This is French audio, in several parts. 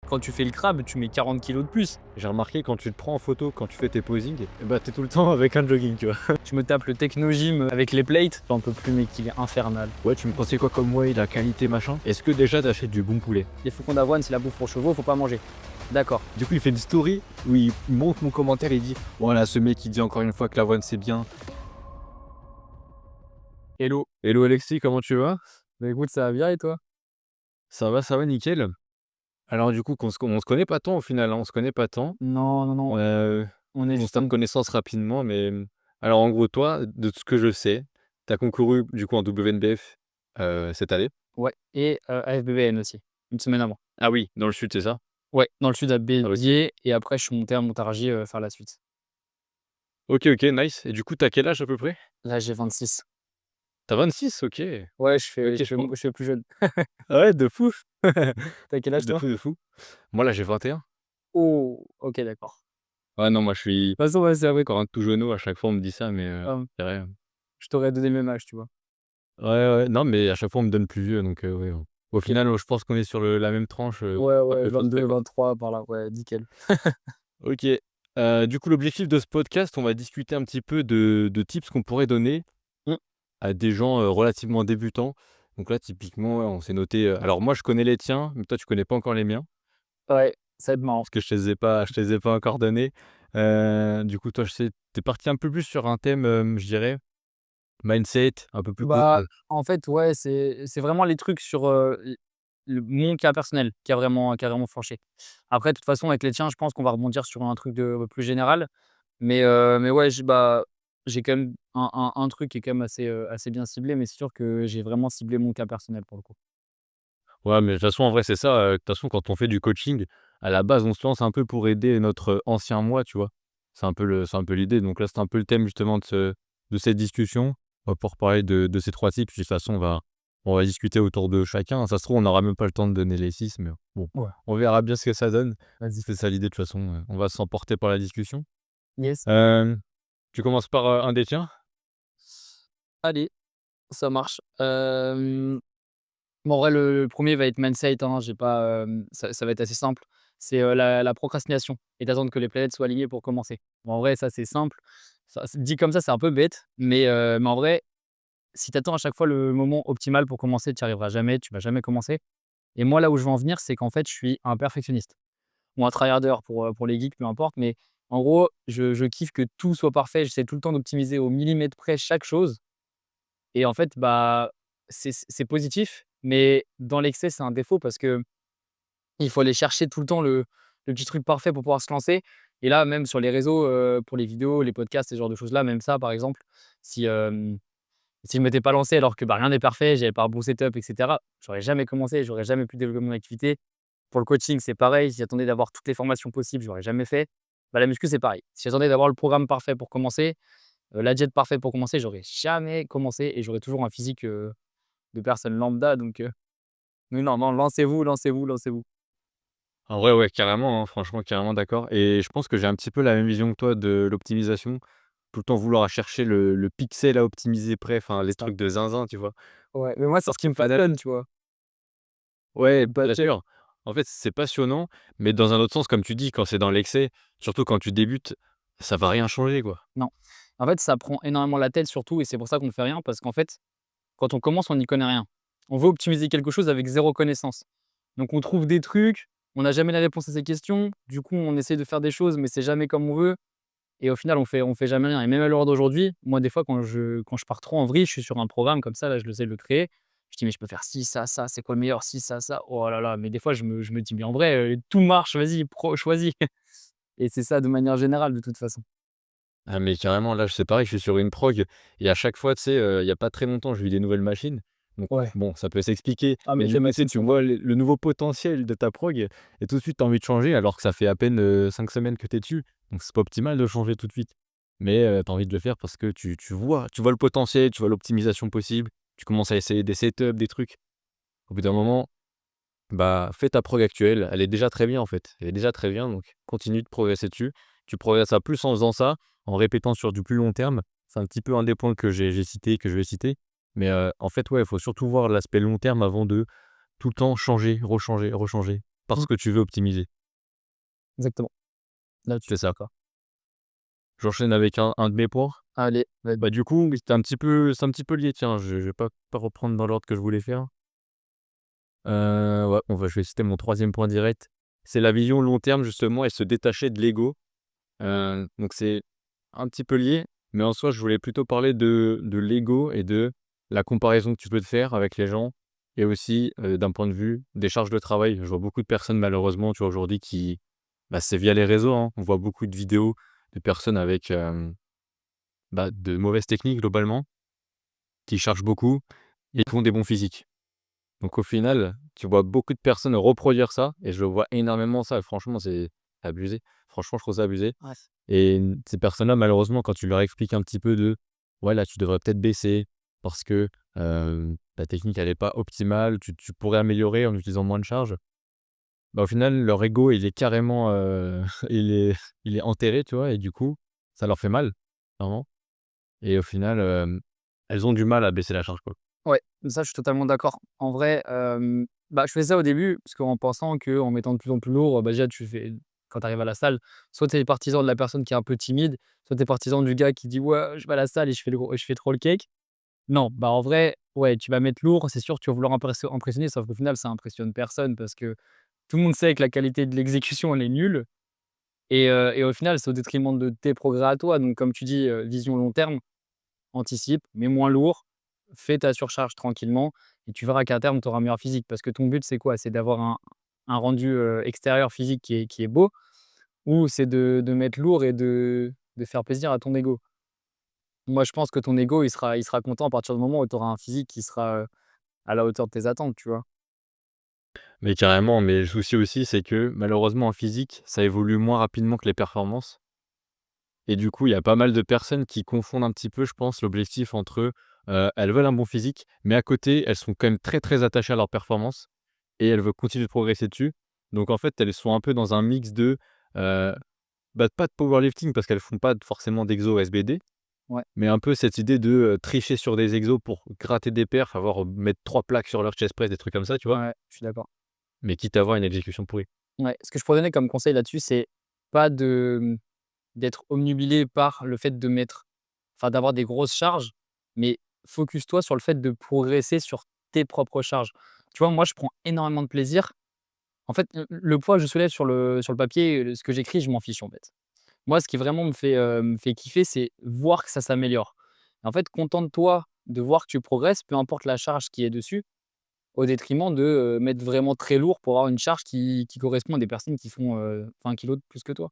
Quand tu fais le crabe, tu mets 40 kilos de plus. J'ai remarqué quand tu te prends en photo, quand tu fais tes posings, bah t'es tout le temps avec un jogging, tu vois. Je me tape le techno gym avec les plates. J'en peux plus, mec, il est infernal. Ouais, tu me conseilles quoi comme whey, la qualité, machin? Est-ce que déjà t'achètes du bon poulet? Les flocons d'avoine, c'est la bouffe pour chevaux, faut pas manger. D'accord. Du coup, il fait une story où il montre mon commentaire et il dit voilà, ce mec qui dit encore une fois que l'avoine c'est bien. Hello. Hello Alexis, comment tu vas? Bah écoute, ça va bien et toi? Ça va, nickel. Alors du coup, on se connaît pas tant au final, hein, on se connaît pas tant. Non, non, non. On est On se juste tape connaissance rapidement, mais alors en gros, toi, de ce que je sais, tu as concouru du coup en WNBF cette année. Ouais. Et AFBBN aussi, une semaine avant. Ah oui, dans le sud, c'est ça? Ouais, dans le sud à Ah oui. Béziers et après je suis monté à Montargis faire la suite. Ok, ok, nice. Et du coup, t'as quel âge à peu près? Là, j'ai 26. T'as 26, ok. Ouais, Ok, je fais plus jeune. Ah ouais, de fou. T'as quel âge De toi? fou, de fou. Moi là, j'ai 21. Oh, OK, d'accord. Ouais, non, moi je suis De toute façon, ouais, c'est vrai. encore un tout jeuneau, à chaque fois on me dit ça, mais Hem, c'est vrai. je t'aurais donné le même âge, tu vois? Ouais, ouais, non, mais à chaque fois on me donne plus vieux, donc ouais. Au OK. final, je pense qu'on est sur la même tranche, Ouais, à ouais, peu près, quoi. 22-23 par là, ouais, nickel. OK. Du coup, l'objectif de ce podcast, on va discuter un petit peu de tips qu'on pourrait donner Mmh. à des gens, relativement débutants. Donc là, typiquement, ouais, on s'est noté, alors moi je connais les tiens, mais toi tu connais pas encore les miens, Ouais, ça va être marrant. parce que je te les ai pas encore donnés. Du coup, toi, je sais, tu es parti un peu plus sur un thème, je dirais mindset, un peu plus Bah, en fait, ouais, c'est vraiment les trucs sur, mon cas personnel qui a vraiment flanché. Après, de toute façon, avec les tiens, je pense qu'on va rebondir sur un truc de plus général. Mais ouais, j'ai quand même un truc qui est quand même assez bien ciblé, mais c'est sûr que j'ai vraiment ciblé mon cas personnel pour le coup. ouais, mais de toute façon, en vrai, c'est ça, de toute façon, quand on fait du coaching, à la base, on se lance un peu pour aider notre ancien moi, tu vois? C'est un peu l'idée, donc là, c'est un peu le thème justement de cette discussion. On va pouvoir parler de ces 3 types, puis de toute façon, on va discuter autour de chacun. Ça se trouve, on n'aura même pas le temps de donner les 6, mais bon, Ouais, on verra bien ce que ça donne. vas-y. C'est ça l'idée de toute façon, on va s'emporter par la discussion. Yes. Hem, Tu commences par, un des tiens? Allez, ça marche. Bon, en vrai, le 1 va être mindset, hein, j'ai pas, ça va être assez simple. C'est, la procrastination et d'attendre que les planètes soient alignées pour commencer. Bon, en vrai, ça, c'est simple. Ça, dit comme ça, c'est un peu bête, mais en vrai, si tu attends à chaque fois le moment optimal pour commencer, tu y arriveras jamais, tu vas jamais commencer. Et moi, là où je veux en venir, c'est qu'en fait, je suis un perfectionniste ou un tryharder pour les geeks, peu importe. Mais en gros, je kiffe que tout soit parfait. J'essaie tout le temps d'optimiser au millimètre près chaque chose. Et en fait, bah, c'est positif, mais dans l'excès, c'est un défaut parce que il faut aller chercher tout le temps le petit truc parfait pour pouvoir se lancer. Et là, même sur les réseaux, pour les vidéos, les podcasts, ce genre de choses-là, même ça, par exemple, si, si je m'étais pas lancé alors que, bah, rien n'est parfait, j'avais pas un bon setup et cetera, j'aurais jamais commencé, j'aurais jamais pu développer mon activité. Pour le coaching, c'est pareil, si j'attendais d'avoir toutes les formations possibles, j'aurais jamais fait. Bah, la muscu, c'est pareil. Si j'attendais d'avoir le programme parfait pour commencer, la diète parfaite pour commencer, j'aurais jamais commencé et j'aurais toujours un physique, de personne lambda donc non, non, lancez-vous, lancez-vous, lancez-vous. En vrai, ouais, carrément, hein, franchement, carrément d'accord, et je pense que j'ai un petit peu la même vision que toi de l'optimisation. Tout le temps vouloir à chercher le pixel à optimiser près, enfin, les C'est ça. trucs de zinzin, tu vois? Ouais, mais moi, c'est Alors ce qui me qu'au final, passionne, tu vois? ouais, bien Passionne. sûr. En fait, c'est passionnant, mais dans un autre sens, comme tu dis, quand c'est dans l'excès, surtout quand tu débutes, ça va rien changer, quoi. Non. En fait, ça prend énormément la tête surtout et c'est pour ça qu'on ne fait rien parce qu'en fait, quand on commence, on n'y connaît rien. On veut optimiser quelque chose avec zéro connaissance. Donc on trouve des trucs, on n'a jamais la réponse à ces questions. Du coup, on essaie de faire des choses, mais c'est jamais comme on veut. Et au final, on fait jamais rien. Et même à l'heure d'aujourd'hui, moi, des fois, quand je pars trop en vrille, je suis sur un programme comme ça, là, je le sais de le créer. Je dis: «Mais je peux faire ci, ça, ça, c'est quoi le meilleur? Ci, ça, ça». Oh là là, mais des fois, je me dis: «Mais en vrai, tout marche, vas-y, choisis». Et c'est ça de manière générale, de toute façon. Ah mais carrément, là, c'est pareil, je suis sur une prog et à chaque fois, tu sais, il y a pas très longtemps, j'ai eu des nouvelles machines. Donc Ouais. bon, ça peut s'expliquer, Ah, mais mais du les coup, tu sais, machines tu sont vois dingues. le nouveau potentiel de ta prog et tout de suite, tu as envie de changer alors que ça fait à peine, 5 semaines que tu es dessus. Donc c'est pas optimal de changer tout de suite. Mais tu as envie de le faire parce que tu vois le potentiel, tu vois l'optimisation possible, tu commences à essayer des setups, des trucs. Au bout d'un moment, bah, fais ta prog actuelle, elle est déjà très bien, en fait. Elle est déjà très bien, donc continue de progresser dessus. Tu progresseras plus en faisant ça, en répétant sur du plus long terme. C'est un petit peu un des points que j'ai cité, que je vais citer. Mais, en fait, ouais, il faut surtout voir l'aspect long terme avant de tout le temps changer, rechanger, rechanger. parce Mmh. que tu veux optimiser. Exactement. Là-dessus, C'est je suis ça. d'accord. J'enchaîne avec un de mes points. Allez, vas-y. Bah, du coup, c'est un petit peu lié, tiens, je vais pas reprendre dans l'ordre que je voulais faire. Ouais, je vais citer mon troisième point direct. C'est la vision long terme justement et se détacher de l'ego. Donc c'est un petit peu lié, mais en soi, je voulais plutôt parler de l'ego et de la comparaison que tu peux te faire avec les gens et aussi, d'un point de vue des charges de travail. Je vois beaucoup de personnes malheureusement, tu vois, aujourd'hui qui c'est via les réseaux, hein. On voit beaucoup de vidéos de personnes avec, de mauvaises techniques globalement, qui chargent beaucoup et qui ont des bons physiques. Donc au final, tu vois beaucoup de personnes reproduire ça et je le vois énormément ça et franchement, c'est abusé. Franchement, je trouve ça abusé Ouais. et ces personnes-là, malheureusement, quand tu leur expliques un petit peu de: «Ouais, là, tu devrais peut-être baisser parce que, ta technique, elle est pas optimale, tu pourrais améliorer en utilisant moins de charge». Au final, leur ego, il est carrément, il est il est enterré, tu vois? Et du coup, ça leur fait mal, clairement et au final, elles ont du mal à baisser la charge, quoi. Ouais, ça, je suis totalement d'accord. En vrai, je faisais ça au début parce qu'en pensant qu'en mettant de plus en plus lourd, déjà tu fais quand tu arrives à la salle, soit tu es partisan de la personne qui est un peu timide, soit tu es partisan du gars qui dit: «Ouais, je vais à la salle et je fais trop le cake». Non, en vrai, ouais, tu vas mettre lourd, c'est sûr, tu vas vouloir impressionner, sauf qu'au final, ça impressionne personne parce que tout le monde sait que la qualité de l'exécution, elle est nulle et au final, c'est au détriment de tes progrès à toi. Donc comme tu dis, vision long terme, anticipe, mets moins lourd, fais ta surcharge tranquillement et tu verras qu'à terme, tu auras un meilleur physique. Parce que ton but, c'est quoi? C'est d'avoir un rendu, extérieur physique qui est beau ou c'est de mettre lourd et de faire plaisir à ton ego? Moi, je pense que ton ego, il sera content à partir du moment où tu auras un physique qui sera, à la hauteur de tes attentes, tu vois? Mais carrément, mais le souci aussi, c'est que malheureusement en physique, ça évolue moins rapidement que les performances et du coup, il y a pas mal de personnes qui confondent un petit peu, je pense, l'objectif entre, elles veulent un bon physique, mais à côté, elles sont quand même très, très attachées à leur performance et elles veulent continuer de progresser dessus. Donc en fait, elles sont un peu dans un mix de, heu, pas de powerlifting parce qu'elles font pas forcément d'exo SBD, Ouais, mais un peu cette idée de, tricher sur des exos pour gratter des perfs, mettre 3 plaques sur leur chest press, des trucs comme ça, tu vois? ouais, je suis d'accord. Mais quitte à avoir une exécution pourrie. Ouais, ce que je pourrais donner comme conseil là-dessus, c'est pas d'être obnubilé par le fait de mettre d'avoir des grosses charges, mais focus-toi sur le fait de progresser sur tes propres charges. Tu vois, moi, je prends énormément de plaisir. En fait, le poids que je soulève sur le papier, ce que j'écris, je m'en fiche, en fait. Moi, ce qui vraiment me fait kiffer, c'est voir que ça s'améliore. En fait, contente-toi de voir que tu progresses, peu importe la charge qui est dessus, au détriment de, mettre vraiment très lourd pour avoir une charge qui correspond à des personnes qui font, 20 kilogrammes de plus que toi.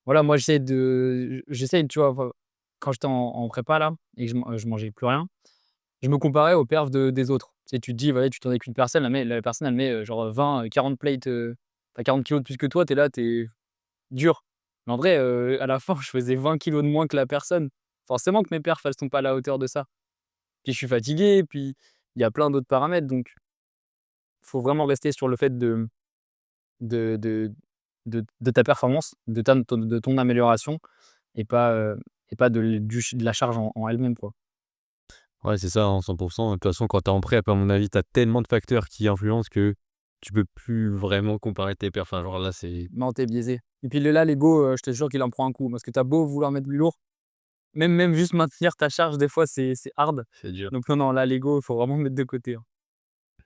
Voilà, moi, j'essaye, tu vois, quand j'étais en prépa là et que je mangeais plus rien, je me comparais aux perfs des autres. Tu sais, tu te dis, voilà, tu tournes avec une personne, la personne, elle met, genre, 20, 40 plates, 40 kilogrammes de plus que toi, tu es là, tu es dur. Mais en vrai, à la fin, je faisais 20 kilogrammes de moins que la personne. Forcément que mes perfs, elles sont pas à la hauteur de ça. Puis je suis fatigué, puis il y a plein d'autres paramètres, donc faut vraiment rester sur le fait de de de ta performance, de ton amélioration et pas, de la charge en elle-même, quoi. Ouais, c'est ça, hein, 100. De toute façon, quand tu es en prep, à mon avis, tu as tellement de facteurs qui influencent que tu peux plus vraiment comparer tes perfs. Enfin, genre là, c'est Non, tu biaisé et puis là, l'ego, je te jure qu'il en prend un coup parce que tu as beau vouloir mettre plus lourd, même juste maintenir ta charge, des fois, c'est hard. c'est dur. Donc non, non, là, l'ego, il faut vraiment le mettre de côté, hein.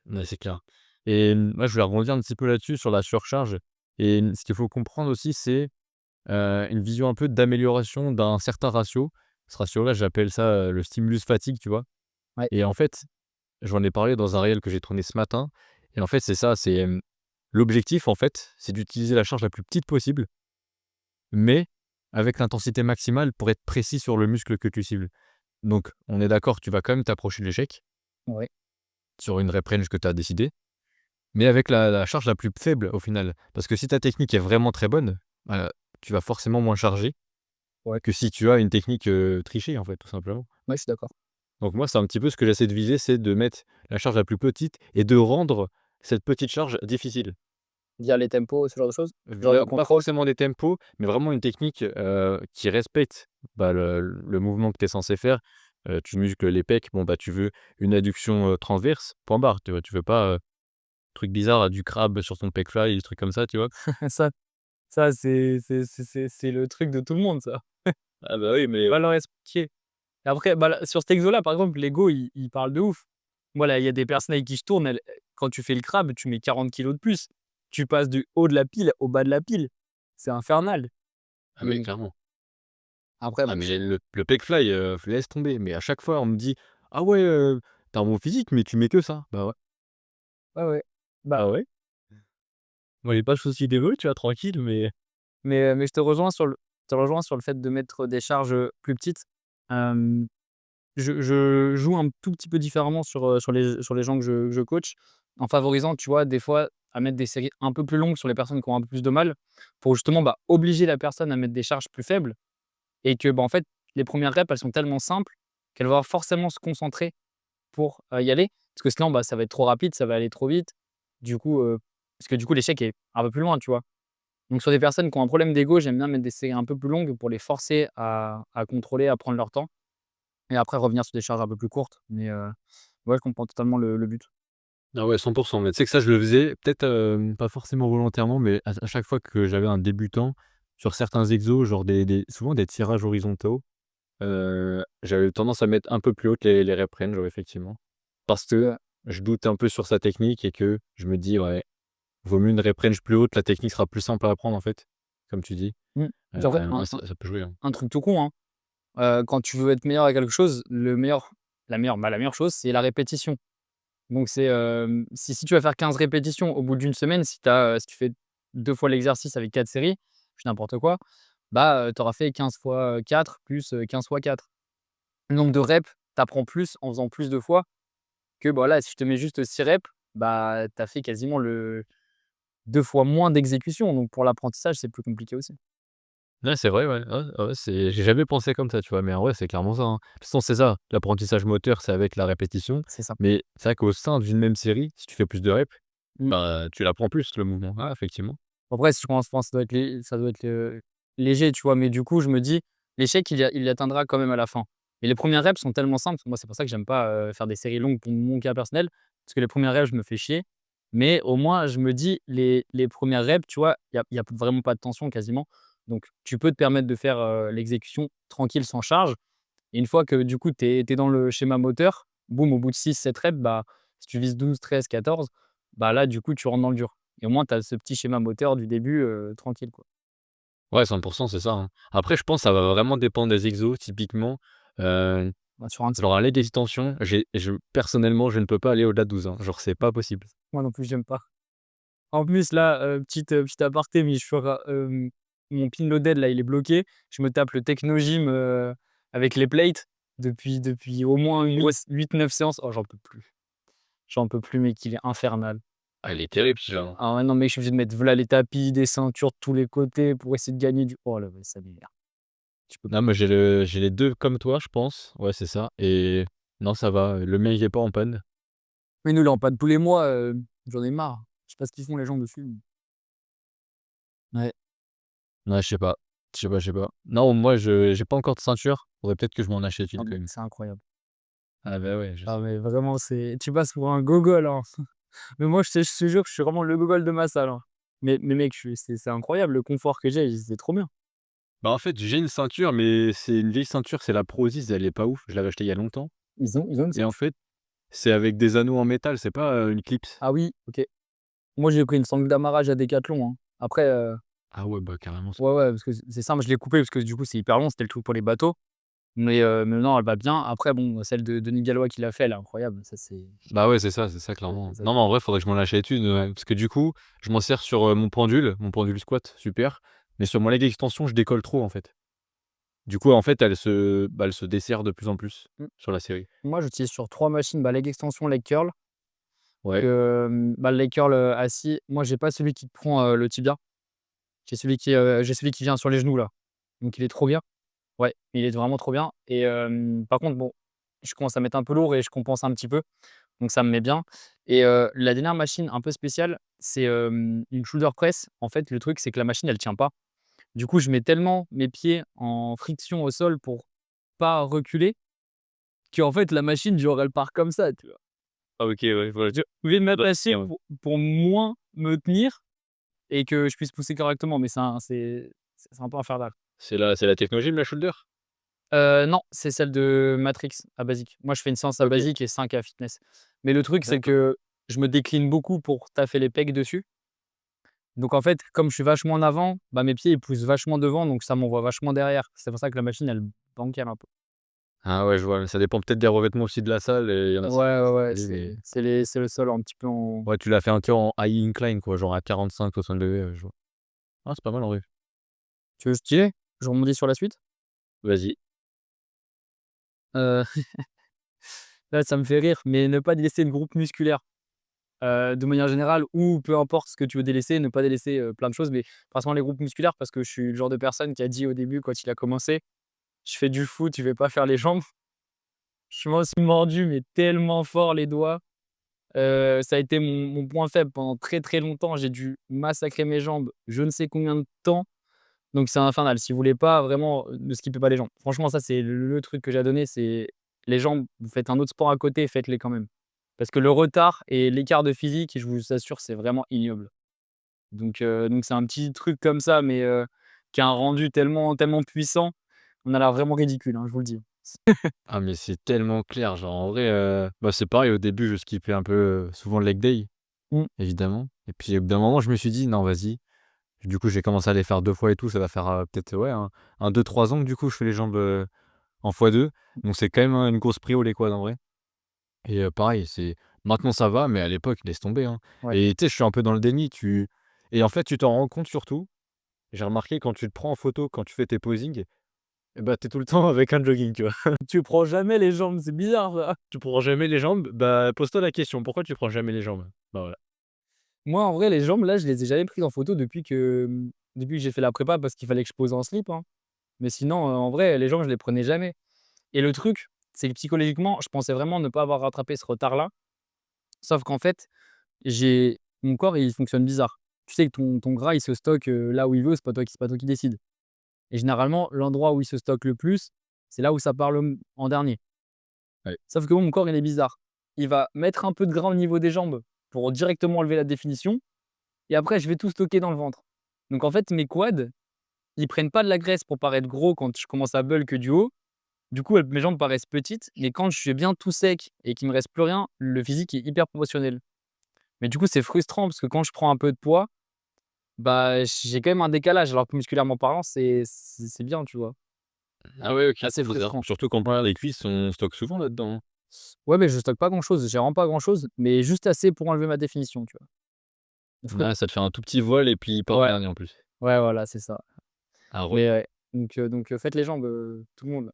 Ouais, c'est clair. Et moi, je voulais rebondir un petit peu là-dessus, sur la surcharge et ce qu'il faut comprendre aussi, c'est, une vision un peu d'amélioration d'un certain ratio. Ce ratio-là, j'appelle ça, le stimulus fatigue, tu vois? Ouais, Et en fait, j'en ai parlé dans un réel que j'ai tourné ce matin et en fait, c'est ça, c'est, l'objectif, en fait, c'est d'utiliser la charge la plus petite possible, mais avec l'intensité maximale pour être précis sur le muscle que tu cibles. Donc on est d'accord, tu vas quand même t'approcher de l'échec ouais, sur une rep range que tu as décidé, mais avec la charge la plus faible au final. Parce que si ta technique est vraiment très bonne, tu vas forcément moins charger ouais, que si tu as une technique, trichée, en fait, tout simplement. ouais, je suis d'accord. Donc moi, c'est un petit peu ce que j'essaie de viser, c'est de mettre la charge la plus petite et de rendre cette petite charge difficile. Via les tempos, ce genre de choses? Genre le Pas contrôle? forcément des tempos, mais vraiment une technique, qui respecte, le mouvement que tu es censé faire. Tu muscles les pecs, bon, tu veux une adduction, transverse, point barre, tu vois? Tu veux pas, trucs bizarres, du crabe sur ton pec fly, des trucs comme ça, tu vois? Ça ça c'est le truc de tout le monde ça. Ah bah oui, mais Pas leur expliquer. Et après, bah, là, sur cet exo-là, par exemple, l'ego, il parle de ouf. Moi, là, il y a des personnes avec qui je tourne, quand tu fais le crabe, tu mets 40 kilos de plus. Tu passes du haut de la pile au bas de la pile. C'est infernal. ah Mais mais bon, clairement. après, Ah bon, mais le pec fly, laisse tomber, mais à chaque fois on me dit: «Ah ouais, tu un bon physique, mais tu mets que ça». Bah ouais. ouais, ouais. Bah, Ah ouais? Moi j'ai pas de souci d'ego, tu vois, tranquille, mais mais je te rejoins sur le fait de mettre des charges, plus petites. Hem, je joue un tout petit peu différemment sur les gens que je coach, en favorisant, tu vois, des fois, à mettre des séries un peu plus longues sur les personnes qui ont un peu plus de mal, pour justement, bah, obliger la personne à mettre des charges plus faibles. Et que, bah, en fait, les premières reps, elles sont tellement simples qu'elle va forcément se concentrer pour, y aller. Parce que sinon, bah, ça va être trop rapide, ça va aller trop vite. Du coup, parce que du coup, l'échec est un peu plus loin, tu vois? Donc sur des personnes qui ont un problème d'ego, j'aime bien mettre des séries un peu plus longues pour les forcer à contrôler, à prendre leur temps et après revenir sur des charges un peu plus courtes. Mais, ouais, je comprends totalement le but. ah ouais, 100. Mais tu sais que ça, je le faisais peut-être, pas forcément volontairement, mais à chaque fois que j'avais un débutant sur certains exos, genre des souvent des tirages horizontaux, j'avais tendance à mettre un peu plus haute les rep range, ouais, effectivement. Parce que je doute un peu sur sa technique et que je me dis: «Ouais, vaut mieux une rep range plus haute, la technique sera plus simple à apprendre», en fait, comme tu dis. Mmh. Puis après, Ouais, ça peut jouer, hein. un truc tout con, hein, quand tu veux être meilleur à quelque chose, la meilleure chose, c'est la répétition. Donc c'est, si tu vas faire 15 répétitions au bout d'une semaine, si tu fais 2 fois l'exercice avec 4 séries, je dis n'importe quoi, bah, tu auras fait 15 fois, 4 plus, 15 fois 4. Le nombre de reps, tu apprends plus en faisant plus de fois que, bah, voilà, si je te mets juste 6 reps, bah, tu as fait quasiment le 2 fois moins d'exécution. Donc pour l'apprentissage, c'est plus compliqué aussi. Ouais, c'est vrai, ouais. Ouais, ouais, j'ai jamais pensé comme ça, tu vois? Mais en vrai, c'est clairement ça, hein. De toute façon, c'est ça, l'apprentissage moteur, c'est avec la répétition, C'est ça. mais c'est vrai qu'au sein d'une même série, si tu fais plus de reps, Mmh. bah, tu l'apprends plus, le mouvement. Ah, effectivement. Après, si je commence, je pense que ça doit être, léger, tu vois? Mais du coup, je me dis: «L'échec, il y atteindra quand même à la fin». Et les premières reps sont tellement simples, moi, c'est pour ça que j'aime pas, faire des séries longues pour mon cas personnel, parce que les premières reps, je me fais chier. Mais au moins, je me dis: les premières reps, tu vois, il y a vraiment pas de tension quasiment. Donc tu peux te permettre de faire, l'exécution tranquille, sans charge. Et une fois que, du coup, tu es dans le schéma moteur, boum, au bout de 6 7 reps, bah, si tu vises 12 13 14, bah, là, du coup, tu rentres dans le dur. Et au moins, tu as ce petit schéma moteur du début, tranquille, quoi. Ouais, 100, c'est ça, hein. Après, je pense que ça va vraiment dépendre des exos. Typiquement, heu, Bah, sur un genre un leg extension, personnellement, je ne peux pas aller au-delà de 12, hein. Genre, c'est pas possible. moi non plus, j'aime pas. En plus, là, petit aparté, mais je ferai, mon pin loaded, là, il est bloqué. Je me tape le Techno Gym, avec les plates depuis au moins 8 9 séances. Oh, j'en peux plus. J'en peux plus, mec, il est infernal. Ah, il est terrible celui-là, hein. Ah ouais, non, mec, je suis obligé de mettre voilà les tapis, des ceintures de tous les côtés pour essayer de gagner du oh là, ouais, ça m'énerve. Je peux Non, plus. moi, j'ai les 2 comme toi, je pense. Ouais, c'est ça et non, ça va, le mien, il est pas en panne. Mais nous, là, on panne tous les mois, j'en ai marre. Je sais pas ce qu'ils font les gens dessus. Ouais. Ouais, je sais pas. Je sais pas. Non, moi, je j'ai pas encore de ceinture. Faudrait peut-être que je m'en achète Ah une quand mais même. c'est incroyable. Ah bah, ouais, je Ah sais. mais vraiment, c'est tu passes pour un gogol, hein. Mais moi, je te jure que je suis vraiment le gogol de ma salle, hein. Mais mec, je suis c'est incroyable le confort que j'ai, c'est trop bien. Bah, en fait, j'ai une ceinture, mais c'est une vieille ceinture, c'est la Prozis, elle est pas ouf. Je l'avais achetée il y a longtemps Ils ont une et en ceinture? fait, c'est avec des anneaux en métal, c'est pas, une clips. Ah oui, OK. Moi, j'ai pris une sangle d'amarrage à Decathlon, hein. Après, Ah ouais, bah, carrément ça. ouais, ouais, parce que c'est simple, je l'ai coupée parce que du coup, c'est hyper long, c'était le truc pour les bateaux. Mais non, elle va bien. Après bon, celle de Denis Gallois qui l'a fait, elle est incroyable. Ça, Bah, ouais, c'est ça clairement. ça Non, mais en vrai, faudrait que je m'en achète une, ouais, parce que du coup, je m'en sers sur, mon pendule squat, super, mais sur mon leg extension, je décolle trop, en fait. Du coup, en fait, elle se dessert de plus en plus mmh, sur la série. moi, j'utilise sur 3 machines, bah, leg extension, leg curl. Ouais. Bah, le leg curl, assis, moi, j'ai pas celui qui te prend, le tibia. J'ai celui qui vient sur les genoux là, donc il est trop bien. Ouais, il est vraiment trop bien. Et par contre, bon, je commence à mettre un peu lourd et je compense un petit peu, donc ça me met bien. Et la dernière machine un peu spéciale, c'est, une shoulder press. En fait, le truc, c'est que la machine, elle tient pas. Du coup, je mets tellement mes pieds en friction au sol pour pas reculer, qu'en fait, la machine, genre, elle part comme ça, tu vois? Ah OK, ouais, voilà. Je vais m'attacher Ouais. pour moins me tenir et que je puisse pousser correctement, mais c'est un peu infernal. C'est la technologie de la shoulder? Non, c'est celle de Matrix à Basic. Moi, je fais une séance à OK, Basic et 5 à Fitness. Mais le truc, c'est d'accord. que je me décline beaucoup pour taffer les pecs dessus. Donc en fait, comme je suis vachement en avant, bah, mes pieds, ils poussent vachement devant, donc ça m'envoie vachement derrière. C'est pour ça que la machine, elle bancale un peu. Ah ouais, je vois, ça dépend peut-être des revêtements aussi de la salle et il y en a Ouais, ouais, ouais, mais c'est le sol un petit peu en ouais, tu l'as fait un peu en high incline quoi, genre à 45-60°, je vois. Ah, c'est pas mal en vrai. tu veux stylé? Je rebondis sur la suite? Vas-y. Heu, là, ça me fait rire, mais ne pas délaisser le groupe musculaire, de manière générale ou peu importe ce que tu veux délaisser, ne pas délaisser, plein de choses, mais principalement les groupes musculaires parce que je suis le genre de personne qui a dit au début quand il a commencé: «Je fais du foot, je vais pas faire les jambes». Je m'en suis mordu, mais tellement fort les doigts. Ça a été mon point faible pendant très, très longtemps. J'ai dû massacrer mes jambes, je ne sais combien de temps, donc c'est infernal. Si vous voulez pas vraiment, ne skippez pas les jambes. Franchement, ça, c'est le truc que j'ai à donner, c'est les jambes, vous faites un autre sport à côté, faites-les quand même. Parce que le retard et l'écart de physique, je vous assure, c'est vraiment ignoble. Donc c'est un petit truc comme ça, mais qui a un rendu tellement puissant, on a l'air vraiment ridicule, hein, je vous le dis. Ah mais c'est tellement clair, genre en vrai, bah, c'est pareil au début je skippais un peu, souvent le leg day, Mmh, évidemment et puis au bout d'un moment je me suis dit: «Non vas-y». Du coup j'ai commencé à les faire 2 fois et tout, ça va faire, peut-être ouais un 2-3 ans que du coup je fais les jambes, en x2, donc c'est quand même, une grosse prio les quads en vrai et pareil c'est maintenant ça va, mais à l'époque laisse tomber, hein ouais. et tu sais je suis un peu dans le déni, et en fait tu t'en rends compte surtout, j'ai remarqué quand tu te prends en photo, quand tu fais tes posings et bah, tu es tout le temps avec un jogging, tu vois? Tu prends jamais les jambes, c'est bizarre ça. Tu prends jamais les jambes, bah, pose-toi la question, pourquoi tu prends jamais les jambes? Bah, voilà. Moi, en vrai, les jambes, là, je les ai jamais prises en photo depuis que j'ai fait la prépa parce qu'il fallait que je pose en slip, hein. Mais sinon, en vrai, les jambes, je les prenais jamais. Et le truc, c'est que psychologiquement, je pensais vraiment ne pas avoir rattrapé ce retard-là. Sauf qu'en fait, j'ai mon corps, il fonctionne bizarre. Tu sais que ton gras, il se stocke, là où il veut, c'est pas toi qui décides. Et généralement, l'endroit où il se stocke le plus, c'est là où ça part en dernier. Ouais. Sauf que moi, mon corps, il est bizarre. Il va mettre un peu de gras au niveau des jambes pour directement enlever la définition. Et après, je vais tout stocker dans le ventre. Donc en fait, mes quads, ils prennent pas de la graisse pour paraître gros quand je commence à bulk du haut. Du coup, mes jambes paraissent petites, mais quand je suis bien tout sec et qu'il me reste plus rien, le physique est hyper proportionnel. Mais du coup, c'est frustrant parce que quand je prends un peu de poids, bah, j'ai quand même un décalage, alors que musculairement parlant, c'est bien, tu vois? Ah ouais, OK, Assez trop bien. frustrant. Surtout quand on les cuisses, on stocke souvent là-dedans, hein. Ouais, mais je stocke pas grand-chose, j'ai vraiment pas grand-chose, mais juste assez pour enlever ma définition, tu vois? Ah, ça te fait un tout petit voile et puis pas en Ouais, dernier en plus. ouais, voilà, c'est ça. Ah re Mais ouais, faites les jambes, tout le monde.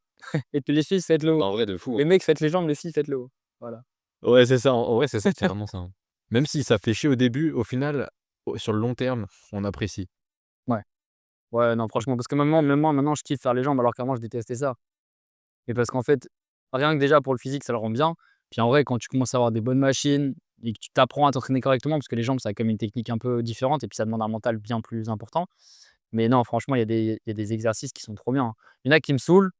Et puis les filles, faites-le haut. en vrai de fou, Les hein. mecs, faites les jambes, les filles, faites-le haut. Voilà. Ouais, c'est ça, en vrai c'est ça, c'est vraiment ça, hein. Même si ça fait chier au début, au final, sur le long terme, on apprécie. Ouais. Ouais, non, franchement, parce que même moi, maintenant, je kiffe faire les jambes, alors qu'avant, je détestais ça. Et parce qu'en fait, rien que déjà pour le physique, ça le rend bien. Puis en vrai, quand tu commences à avoir des bonnes machines et que tu t'apprends à t'entraîner correctement, parce que les jambes, ça a quand même une technique un peu différente et puis ça demande un mental bien plus important. Mais non, franchement, il y a des exercices qui sont trop bien, hein. Il y en a qui me saoulent.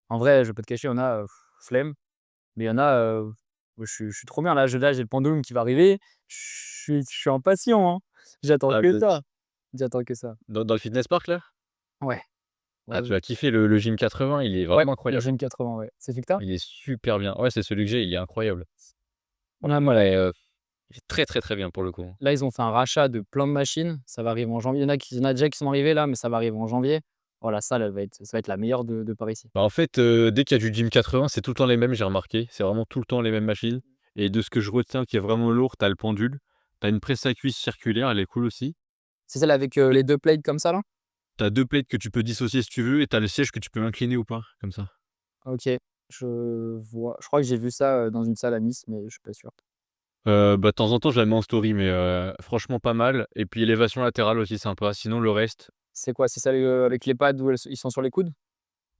En vrai, je vais pas te cacher, il y en a, flemme. Mais il y en a, je suis trop bien. Là, j'ai le pendulum qui va arriver. Je suis impatient, hein. J'attends Ah que peut ça. J'attends que ça. dans le fitness park là? Ouais. Ouais, Ah tu ouais. vas kiffer le gym 80, il est Ouais, vraiment le incroyable. Gym 80, ouais. C'est celui que tu Il est super bien. Ouais, c'est celui que j'ai, il est incroyable. Ouais. Ouais, moi là, il est très, très, très bien pour le coup, hein. Là, ils ont fait un rachat de plein de machines. Ça va arriver en janvier. Il y en a déjà qui sont arrivés là, mais ça va arriver en janvier. Oh la salle, ça va être la meilleure de par ici. Bah, en fait, dès qu'il y a du gym 80, c'est tout le temps les mêmes, j'ai remarqué. C'est vraiment tout le temps les mêmes machines et de ce que je retiens qui est vraiment lourd, tu as le pendule, tu as une presse à cuisse circulaire, elle est cool aussi. C'est celle avec, les 2 plates comme ça là? Tu as 2 plates que tu peux dissocier si tu veux et tu as le siège que tu peux incliner ou pas, comme ça. OK, je vois. Je crois que j'ai vu ça, dans une salle à Nice, mais je suis pas sûr. Bah, de temps en temps, je la mets en story mais franchement pas mal et puis élévation latérale aussi sympa. Sinon le reste, C'est quoi? C'est celle, avec les pads où ils sont sur les coudes?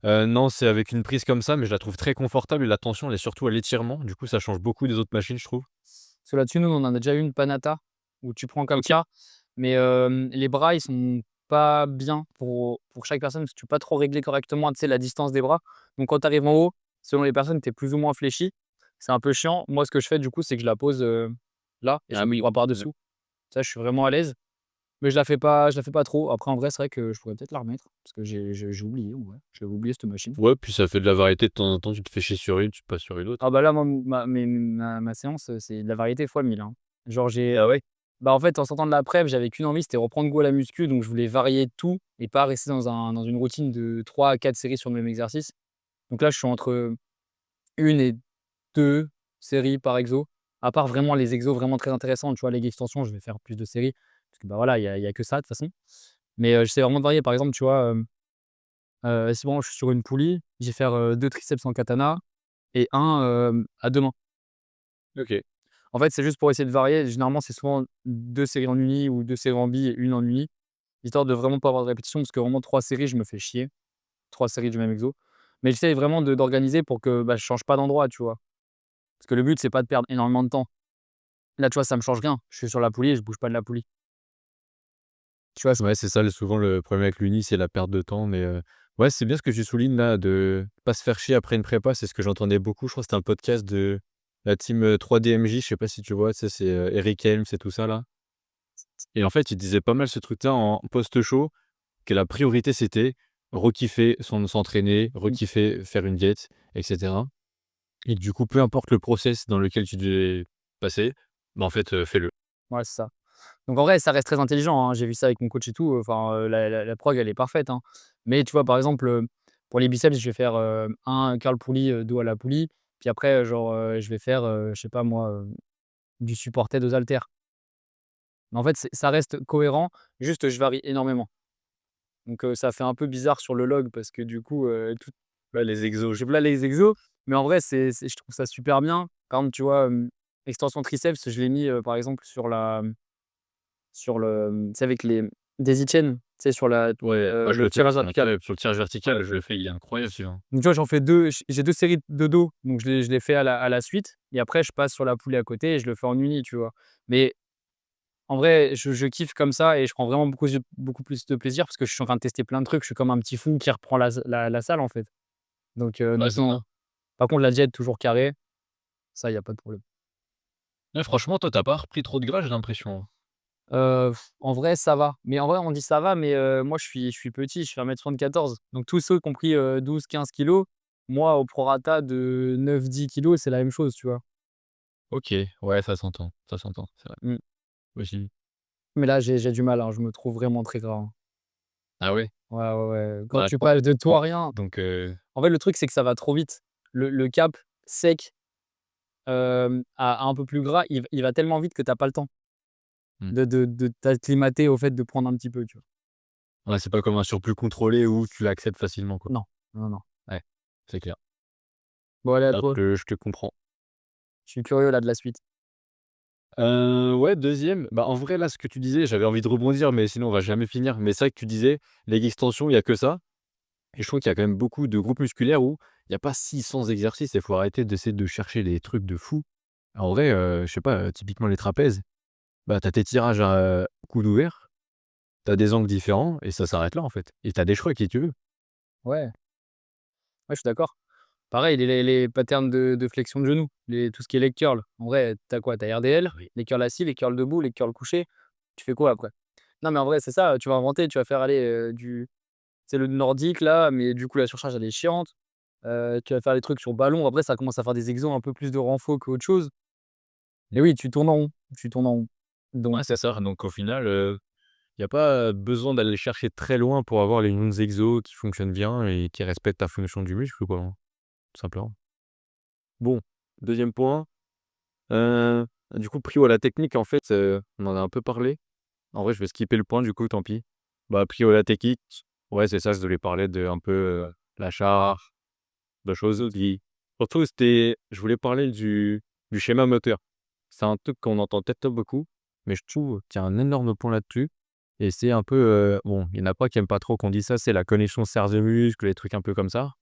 non, c'est avec une prise comme ça, mais je la trouve très confortable et la tension, elle est surtout à l'étirement. Du coup, ça change beaucoup des autres machines, je trouve. Parce que là-dessus, nous, on en a déjà eu une Panata où tu prends comme OK. ça, mais les bras, ils sont pas bien pour chaque personne parce que tu peux pas trop régler correctement, tu sais, la distance des bras. Donc quand tu arrives en haut, selon les personnes, tu es plus ou moins fléchi. c'est un peu chiant. Moi, ce que je fais du coup, c'est que je la pose, là et je Ah mets oui. mon bras par-dessous. Ça, je suis vraiment à l'aise, mais je la fais pas trop. Après, en vrai, c'est vrai que je pourrais peut-être la remettre parce que j'ai oublié, ouais. J'avais oublié cette machine. Ouais, puis ça fait de la variété de temps en temps, tu te fais chier sur une, tu passes sur une autre. Ah bah là, moi, ma séance, c'est de la variété fois 1000, hein. Genre Ah ouais? bah, en fait, en sortant de la prép, j'avais qu'une envie, c'était reprendre goût à la muscu, donc je voulais varier tout et pas rester dans une routine de 3 à 4 séries sur le même exercice. Donc là, je suis entre, 1 et 2 séries par exo, à part vraiment les exos vraiment très intéressants, tu vois? Leg extension, je vais faire plus de séries parce que, bah, voilà, il y a que ça de toute façon. Mais, j'essaie vraiment de varier. Par exemple, tu vois, si bon, je suis sur une poulie, je vais faire, 2 triceps en katana et un à 2 mains. OK. En fait, c'est juste pour essayer de varier. Généralement, c'est souvent 2 séries en uni ou 2 séries en bi et 1 en uni, histoire de vraiment pas avoir de répétition parce que vraiment 3 séries, je me fais chier. 3 séries du même exo. Mais j'essaie vraiment d'organiser pour que, bah, je change pas d'endroit, tu vois? Parce que le but, c'est pas de perdre énormément de temps. Là, tu vois, ça me change rien. Je suis sur la poulie et je bouge pas de la poulie. Tu vois? Ouais, c'est ça, souvent le problème avec l'uni, c'est la perte de temps, mais ouais, c'est bien ce que tu soulignes là, de pas se faire chier après une prépa. C'est ce que j'entendais beaucoup. Je crois que c'était un podcast de la team, 3DMJ, je sais pas si tu vois? Tu sais, c'est, Eric Helms et tout ça là et en fait, il disait pas mal ce truc-là en post-show, que la priorité, c'était rekiffer s'entraîner, Mmh. rekiffer faire une diète et cetera et du coup, peu importe le process dans lequel tu devais passer, bah, en fait, fais-le. Ouais, c'est ça. Donc en vrai, ça reste très intelligent, hein. J'ai vu ça avec mon coach et tout, enfin, la prog, elle est parfaite, hein. Mais tu vois, par exemple, pour les biceps, je vais faire, un curl poulie, dos à la poulie, puis après, genre, je vais faire, je sais pas moi, du supported aux haltères. Mais en fait, ça reste cohérent, juste je varie énormément. Donc ça fait un peu bizarre sur le log parce que du coup, tout Ouais, les exos, j'ai là les exos, mais en vrai, je trouve ça super bien. Par exemple, tu vois, extension triceps, je l'ai mis, par exemple sur le, tu sais avec les daisy chain, tu sais sur ouais, moi je le le fais tirage aussi, vertical. incroyable. Sur le tirage Ouais. vertical, je le fais, il est incroyable celui-là. Donc tu vois, j'en fais 2, j'ai 2 séries de dos, donc je les fais à la suite et après je passe sur la poulie à côté et je le fais en uni, tu vois? Mais en vrai, je kiffe comme ça et je prends vraiment beaucoup plus de plaisir parce que je suis en train de tester plein de trucs. Je suis comme un petit fou qui reprend la salle, en fait. Ouais, Donc c'est non. ça. Par contre, la diète toujours carré, ça, il y a pas de problème. Ouais, franchement, toi, tu as pas repris trop de gras, j'ai l'impression, hein. En vrai, ça va. Mais en vrai, on dit ça va, mais moi, je suis petit, je fais 1,74 m. Donc tous ceux qui ont pris, 12-15 kilogrammes, moi, au prorata de 9-10 kilogrammes, c'est la même chose, tu vois? OK, ouais, ça s'entend, c'est vrai. Mmh. Aussi. Mais là, j'ai du mal, hein, je me trouve vraiment très gras, hein. Ah ouais? Ouais, ouais, ouais. Quand Bah, tu quand passes de tout quand à rien, donc en fait, le truc, c'est que ça va trop vite. Le cap sec, à un peu plus gras, il va tellement vite que tu as pas le temps mmh. de t'acclimater au fait de prendre un petit peu, tu vois? Ouais, c'est pas comme un surplus contrôlé où tu l'acceptes facilement, quoi. Non, non, non. Ouais, c'est clair. Bon, allez, à Là, toi. je te comprends. Je suis curieux là de la suite. Ouais, deuxième, bah, en vrai, là, ce que tu disais, j'avais envie de rebondir, mais sinon on va jamais finir. Mais c'est vrai que tu disais, leg extension, il y a que ça et je trouve qu'il y a quand même beaucoup de groupes musculaires où il y a pas 600 exercices et faut arrêter d'essayer de chercher des trucs de fou. En vrai, je sais pas, typiquement les trapèzes, bah, tu as tes tirages à coude ouvert, tu as des angles différents et ça s'arrête là, en fait et tu as des choix qui tu veux. Ouais, ouais, je suis d'accord. Pareil, les patterns de flexion de genou, tout ce qui est leg curl. En vrai, tu as quoi? Tu as RDL, Ah oui. les curls assis, les curls debout, les curls couchés. Tu fais quoi après? Non, mais en vrai, c'est ça, tu vas inventer, tu vas faire aller, c'est le nordique là, mais du coup la surcharge elle est chiante. Tu vas faire des trucs sur ballon, après ça commence à faire des exos un peu plus de renfo qu'autre chose. Et oui, tu tournes en rond, tu tournes en rond. Donc Ouais, c'est ça, donc au final, il y a pas besoin d'aller chercher très loin pour avoir les bons exos qui fonctionnent bien et qui respectent ta fonction du muscle, quoi, hein, tout simplement. Bon, deuxième point, heu, du coup, prio à la technique, en fait, on en a un peu parlé. En vrai, je vais skipper le point, du coup, tant pis. Bah, prio à la technique, ouais, c'est ça, je devais parler de un peu, la charge, de choses qui surtout, je voulais parler du schéma moteur. C'est un truc qu'on entend peut-être pas beaucoup, mais je trouve qu'il y a un énorme point là-dessus et c'est un peu, bon, il y en a pas qui aiment pas trop qu'on dise ça, c'est la connexion cerveau-muscle, les trucs un peu comme ça.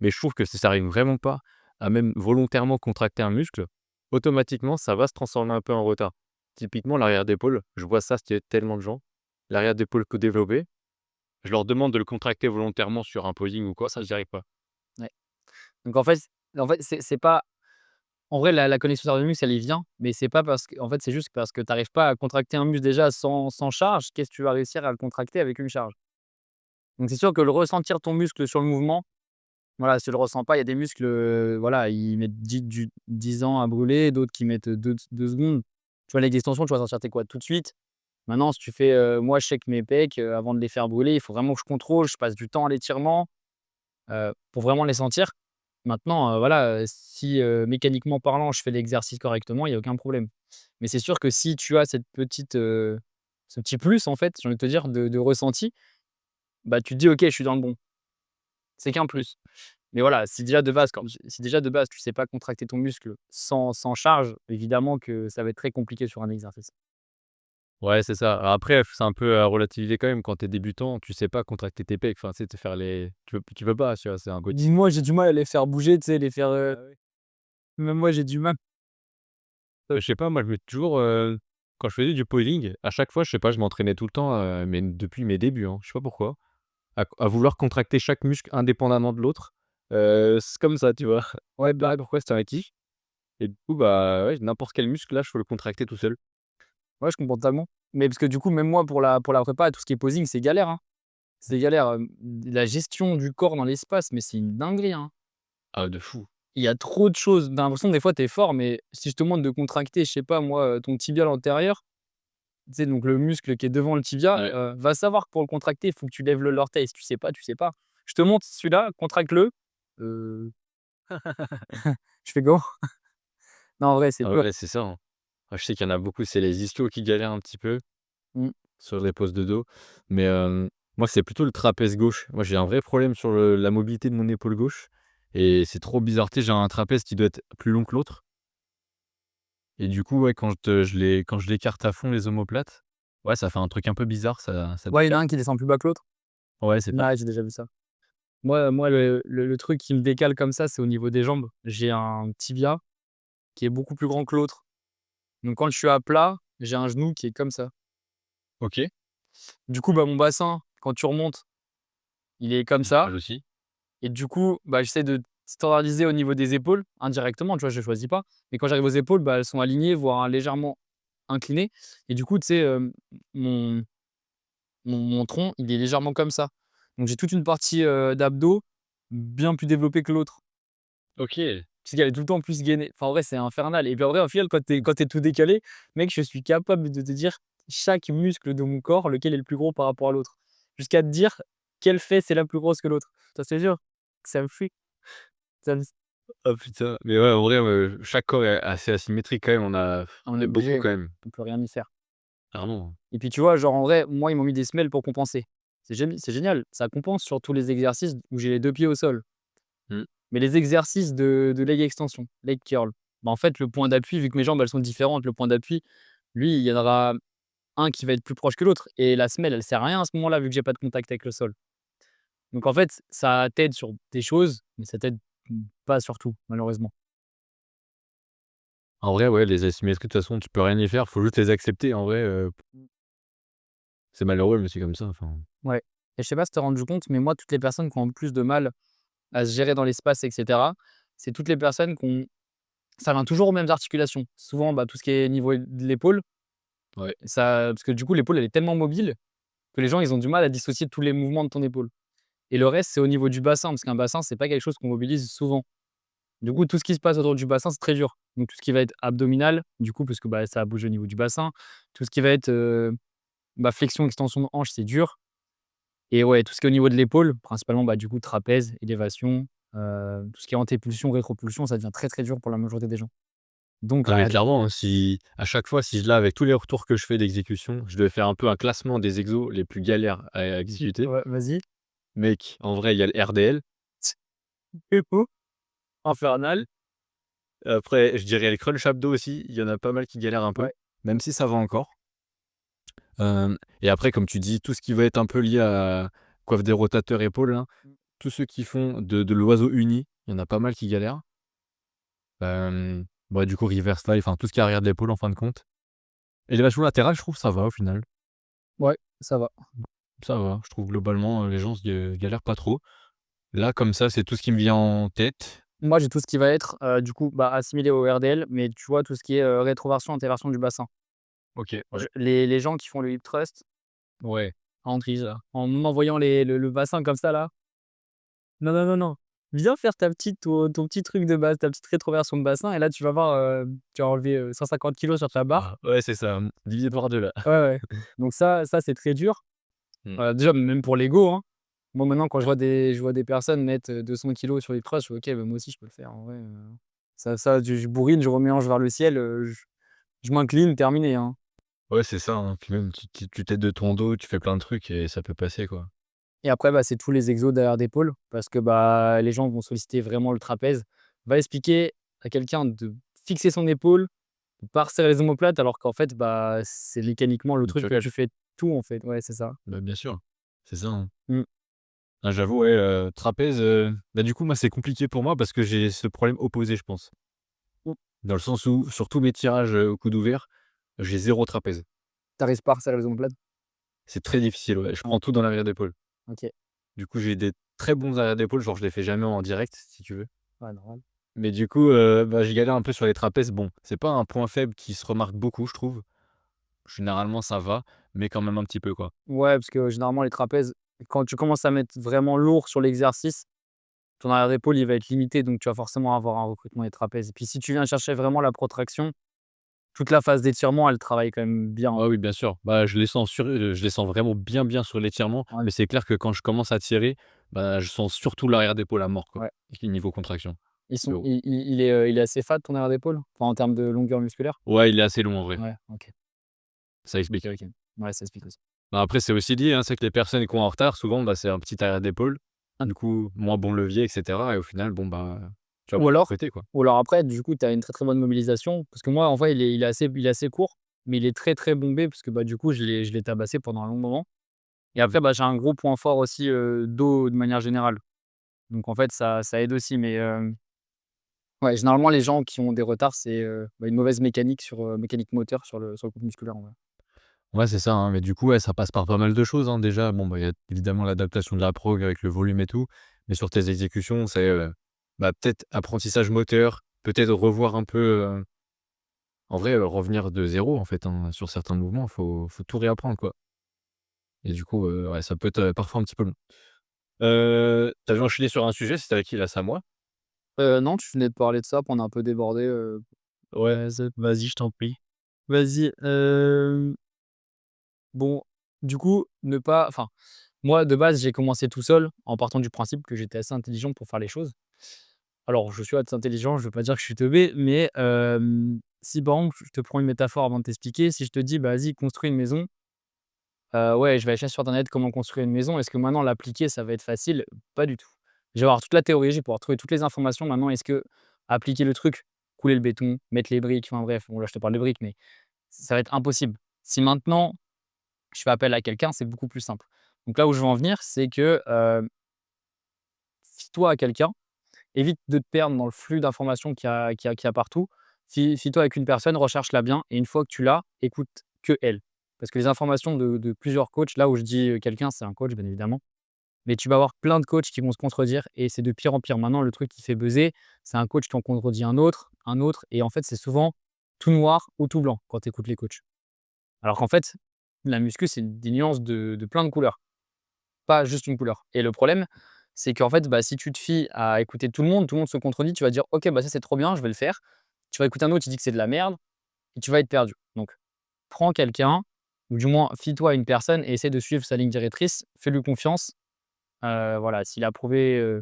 Mais je trouve que si ça arrive vraiment pas à même volontairement contracter un muscle, automatiquement, ça va se transformer un peu en retard. Typiquement, l'arrière d'épaule, je vois ça chez tellement de gens. L'arrière d'épaule co-développé, je leur demande de le contracter volontairement sur un posing ou quoi, ça, j'y arrive pas. ouais. Donc en fait, c'est pas En vrai, la connexion cerveau-muscle, elle y vient, mais c'est pas parce que en fait, c'est juste parce que tu arrives pas à contracter un muscle déjà sans charge. Qu'est-ce que tu vas réussir à le contracter avec une charge? Donc c'est sûr que le ressentir ton muscle sur le mouvement, voilà, si tu le ressens pas, il y a des muscles, voilà, ils mettent 10 ans à brûler, d'autres qui mettent, 2 secondes. Tu vois, les extensions, tu vas sentir tes quads tout de suite. Maintenant, si tu fais, moi, je sais que mes pecs, avant de les faire brûler, il faut vraiment que je contrôle, je passe du temps à l'étirement, pour vraiment les sentir. Maintenant, voilà, si, mécaniquement parlant, je fais l'exercice correctement, il y a aucun problème. Mais c'est sûr que si tu as cette petite, ce petit plus, en fait, j'ai envie de te dire, de ressenti, bah, tu te dis: «OK, je suis dans le bon». C'est qu'un plus. Mais voilà, si déjà de base, tu sais pas contracter ton muscle sans charge, évidemment que ça va être très compliqué sur un exercice. Ouais, c'est ça. Après, c'est un peu à relativiser quand même quand tu es débutant, tu sais pas contracter tes pecs, enfin, tu sais, te faire les tu peux pas, tu vois? C'est un quotidien. Moi, j'ai du mal à les faire bouger, tu sais, les faire, Ah ouais. même moi, j'ai du mal. Je sais pas, moi, je me toujours, quand je faisais du powerlifting, à chaque fois, je sais pas, je m'entraînais tout le temps, mais depuis mes débuts, hein, je sais pas pourquoi, à vouloir contracter chaque muscle indépendamment de l'autre. C'est comme ça, tu vois? Ouais, bah, pourquoi c'était un kiff et du coup, bah, ouais, n'importe quel muscle, là, je peux le contracter tout seul. Ouais, je comprends totalement. Mais parce que du coup, même moi, pour la prépa, tout ce qui est posing, c'est galère, hein. C'est galère, la gestion du corps dans l'espace, mais c'est une dinguerie, hein. Ah, de fou. Il y a trop de choses. Tu as l'impression des fois, tu es fort, mais si je te demande de contracter, je sais pas moi, ton tibial antérieur, tu sais, donc le muscle qui est devant le tibia, Ouais. va savoir que pour le contracter, il faut que tu lèves l'orteil. Si tu sais pas, tu sais pas. Je te montre celui-là, contracte-le. Heu, je fais comment? Non, en vrai, c'est Ah dur. ouais, c'est ça, hein. Ah, je sais qu'il y en a beaucoup, c'est les ischios qui galèrent un petit peu Mmh. sur les poses de dos, mais moi, c'est plutôt le trapèze gauche. Moi, j'ai un vrai problème sur la mobilité de mon épaule gauche et c'est trop bizarre. Tu sais, j'ai un trapèze qui doit être plus long que l'autre et du coup, ouais, quand je l'écarte à fond les omoplates, ouais, ça fait un truc un peu bizarre, ça Ouais, il y en a décale. un qui descend plus bas que l'autre. Ouais, c'est ça. Ouais, j'ai déjà vu ça. Moi, le truc qui me décale comme ça, c'est au niveau des jambes. J'ai un tibia qui est beaucoup plus grand que l'autre. Donc quand je suis à plat, j'ai un genou qui est comme ça. OK. Du coup, bah, mon bassin, quand tu remontes, il est comme Une ça page aussi. et du coup, bah, j'essaie de standardiser au niveau des épaules, indirectement, tu vois? Je choisis pas. Mais quand j'arrive aux épaules, bah, elles sont alignées, voire légèrement inclinées et du coup, tu sais, mon mon tronc, il est légèrement comme ça. Donc j'ai toute une partie, d'abdos bien plus développée que l'autre. OK. Parce qu'elle est tout le temps plus gainée. Enfin, en vrai, c'est infernal et puis, en vrai, au final, quand tu es tout décalé, mec, je suis capable de te dire chaque muscle de mon corps, lequel est le plus gros par rapport à l'autre. Jusqu'à te dire quelle fesse est la plus grosse que l'autre. Ça, c'est sûr. Ça me fait ça me Ah putain, mais ouais, en vrai, chaque corps est assez asymétrique quand même, on on est est beaucoup obligé, quand même. on peut rien y faire Clairement. et puis, tu vois, genre, en vrai, moi, ils m'ont mis des semelles pour compenser. C'est génial, ça compense sur tous les exercices où j'ai les 2 pieds au sol. Mmh. Mais les exercices de leg extension, leg curl, bah, en fait, le point d'appui, vu que mes jambes, elles sont différentes, le point d'appui, lui, il y en aura un qui va être plus proche que l'autre et la semelle, elle sert à rien à ce moment-là, vu que j'ai pas de contact avec le sol. Donc en fait, ça t'aide sur des choses, mais ça t'aide, pas sur tout, malheureusement. En vrai, ouais, les asymétries, de toute façon, tu peux rien y faire, faut juste les accepter. En vrai, Mmh. c'est malheureux, mais c'est comme ça, enfin. Ouais et je sais pas si tu t'es rendu compte, mais moi, toutes les personnes qui ont le plus de mal à se gérer dans l'espace et cetera, c'est toutes les personnes qui ont ça vient toujours aux mêmes articulations. Souvent, bah, tout ce qui est niveau de l'épaule, Ouais. ça parce que du coup, l'épaule, elle est tellement mobile que les gens, ils ont du mal à dissocier tous les mouvements de ton épaule et le reste, c'est au niveau du bassin, parce qu'un bassin, c'est pas quelque chose qu'on mobilise souvent. Du coup, tout ce qui se passe autour du bassin, c'est très dur. Donc tout ce qui va être abdominal, du coup, parce que, bah, ça bouge au niveau du bassin. Tout ce qui va être, bah, flexion, extension de hanche, c'est dur et ouais, tout ce qui est au niveau de l'épaule, principalement, bah, du coup, trapèze, élévation, tout ce qui est antépulsion, rétropulsion, ça devient très, très dur pour la majorité des gens. Donc Ah mais la clairement, hein, si à chaque fois, si là, avec tous les retours que je fais d'exécution, je devais faire un peu un classement des exos les plus galères à exécuter. ouais, vas-y. Mec, en vrai, il y a le RDL. Épaule, infernal. Après, je dirais le crunch abdos aussi, il y en a pas mal qui galèrent un peu, Ouais. même si ça va encore. Et après, comme tu dis, tout ce qui va être un peu lié à coiffe des rotateurs épaules là, Mmh. tous ceux qui font de l'oiseau uni, il y en a pas mal qui galèrent. Bah, du coup, reverse fly, enfin tout ce qui est arrière de l'épaule en fin de compte. Élévation latérale, je trouve ça va au final. Ouais, ça va. Ça va, je trouve globalement, les gens galèrent pas trop. Là, comme ça, c'est tout ce qui me vient en tête. Moi, j'ai tout ce qui va être, du coup, bah, assimilé au RDL, mais tu vois, tout ce qui est, rétroversion, antéversion du bassin. OK, ouais. Les gens qui font le hip thrust Ouais. en triche là, en m'envoyant le bassin comme ça là. Non, non, non, non. Viens faire ton petit truc de base, ta petite rétroversion de bassin et là tu vas voir, tu vas enlever, 150 kilos sur ta barre. Ah, ouais, c'est ça, divisé par 2 là. Ouais, ouais. Donc ça c'est très dur. Mmh. Déjà même pour l'ego, hein. Moi maintenant quand je vois des personnes mettre, 200 kilos sur les trust, je fais: «OK, bah, moi aussi je peux le faire en vrai, ça je bourrine, je remélange vers le ciel, je m'incline, terminé, hein». Ouais, c'est ça, puis même tu t'aides de ton dos, tu fais plein de trucs et ça peut passer, quoi. Et après, bah, c'est tous les exos derrière d'épaule parce que, bah, les gens vont solliciter vraiment le trapèze. Va expliquer à quelqu'un de fixer son épaule, de pas resserrer les omoplates alors qu'en fait, bah, c'est mécaniquement le truc où Naturel. tu fais tout en fait. Ouais, c'est ça. Bah, bien sûr, c'est ça, Mmh. Ah, j'avoue, ouais, trapèze, bah, du coup, moi, c'est compliqué pour moi parce que j'ai ce problème opposé, je pense. Mmh. Dans le sens où, sur tous mes tirages, au coude ouvert, j'ai zéro trapèze. Tu arrives pas à resserrer les omoplates? C'est très difficile, ouais, je Ouais, prends tout dans l'arrière d'épaule. OK. Du coup, j'ai des très bons arrière d'épaule, genre, je les fais jamais en direct, si tu veux. Ouais, normal. Mais du coup, bah, je galère un peu sur les trapèzes. Bon, c'est pas un point faible qui se remarque beaucoup, je trouve. Généralement, ça va, mais quand même un petit peu, quoi. Ouais, parce que généralement les trapèzes, quand tu commences à mettre vraiment lourd sur l'exercice, ton arrière d'épaule, il va être limité donc tu vas forcément avoir un recrutement des trapèzes et puis si tu viens chercher vraiment la protraction, toute la phase d'étirement, elle travaille quand même bien, hein. Ah oui, bien sûr. Bah, je les sens vraiment bien, bien sur l'étirement, Ouais, mais c'est clair que quand je commence à tirer, bah, je sens surtout l'arrière d'épaule à mort, quoi, ouais. niveau contraction. Ils Mais sont bon. il est assez fat ton arrière d'épaule? Enfin en termes de longueur musculaire? Ouais, il est assez long en vrai, Ouais, OK. ça OK, explique. OK. Ouais, ça explique aussi. Bah, après, c'est aussi lié, hein, c'est que les personnes qui ont en retard, souvent, bah, c'est un petit arrière d'épaule, Ah, du coup, moins bon levier et cetera et au final, bon, bah, tu vas ou alors péter, quoi. ou alors après du coup tu as une très, très bonne mobilisation parce que moi en vrai il est assez court, mais il est très, très bombé parce que, bah, du coup je l'ai tabassé pendant un long moment et Mmh. après, bah, j'ai un gros point fort aussi, dos de manière générale. Donc en fait ça aide aussi mais ouais généralement les gens qui ont des retards c'est, bah, une mauvaise mécanique moteur sur le groupe musculaire en vrai. Ouais, c'est ça, hein, mais du coup, ouais, ça passe par pas mal de choses, hein. Déjà, bon, bah, il y a évidemment l'adaptation de la prog avec le volume et tout, mais sur tes exécutions, c'est, bah, peut-être apprentissage moteur, peut-être revoir un peu, en vrai, revenir de zéro, en fait, hein, sur certains mouvements, faut tout réapprendre, quoi et du coup, ouais, ça peut être, parfois un petit peu long. Tu avais enchaîné sur un sujet, c'était avec qui là? C'est à moi? Non, tu venais de parler de ça, puis on a un peu débordé, Ouais. vas-y je t'en prie. Vas-y, bon, du coup, ne pas enfin, moi, de base, j'ai commencé tout seul en partant du principe que j'étais assez intelligent pour faire les choses. Alors, je suis assez intelligent, je ne veux pas dire que je suis teubé, mais si par exemple, je te prends une métaphore avant de t'expliquer, si je te dis: «Bah, vas-y, construis une maison», ouais, je vais aller chercher sur internet comment construire une maison. Est-ce que maintenant l'appliquer, ça va être facile? Pas du tout. Je vais avoir toute la théorie, je vais pouvoir trouver toutes les informations. Maintenant, est-ce que appliquer le truc, couler le béton, mettre les briques, enfin bref, bon là, je te parle de briques, mais ça va être impossible. Si maintenant je fais appel à quelqu'un, c'est beaucoup plus simple. Donc là où je veux en venir, c'est que, fie-toi à quelqu'un, évite de te perdre dans le flux d'informations qu'il y a partout. Fie-toi avec une personne, recherche-la bien et une fois que tu l'as, écoute que elle. Parce que les informations de plusieurs coachs, là où je dis, quelqu'un, c'est un coach bien évidemment, mais tu vas avoir plein de coachs qui vont se contredire et c'est de pire en pire. Maintenant, le truc qui fait buzzer, c'est un coach qui en contredit un autre et en fait, c'est souvent tout noir ou tout blanc quand tu écoutes les coachs. Alors qu'en fait, la muscu, c'est des nuances de plein de couleurs. Pas juste une couleur et le problème, c'est qu'en fait, bah, si tu te fies à écouter tout le monde se contredit, tu vas dire: «OK, bah, ça, c'est trop bien, je vais le faire». Tu vas écouter un autre, il dit que c'est de la merde et tu vas être perdu. Donc prends quelqu'un ou du moins fie-toi à une personne et essaie de suivre sa ligne directrice. Fais-lui confiance. Voilà, s'il a prouvé,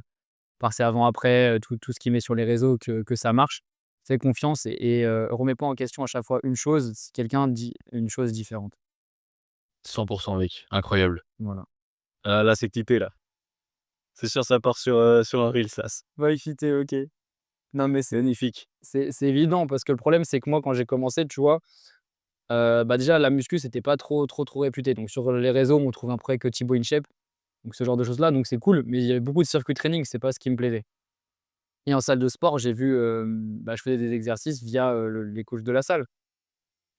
par ses avant-après, tout ce qu'il met sur les réseaux que ça marche, fais confiance et remets pas en question à chaque fois une chose si quelqu'un dit une chose différente. 100 mec, incroyable. Voilà. Ah là, c'est clippé là. C'est sûr, ça part sur un reel ça. Va y fitter, OK. Non, mais c'est Magnifique. c'est évident parce que le problème, c'est que moi, quand j'ai commencé, tu vois, bah, déjà la muscu, c'était pas trop réputé. Donc sur les réseaux, on trouve après que Thibaut InShape, donc ce genre de choses-là, donc c'est cool, mais il y avait beaucoup de circuit training, c'est pas ce qui me plaisait et en salle de sport, j'ai vu, bah, je faisais des exercices via, les coachs de la salle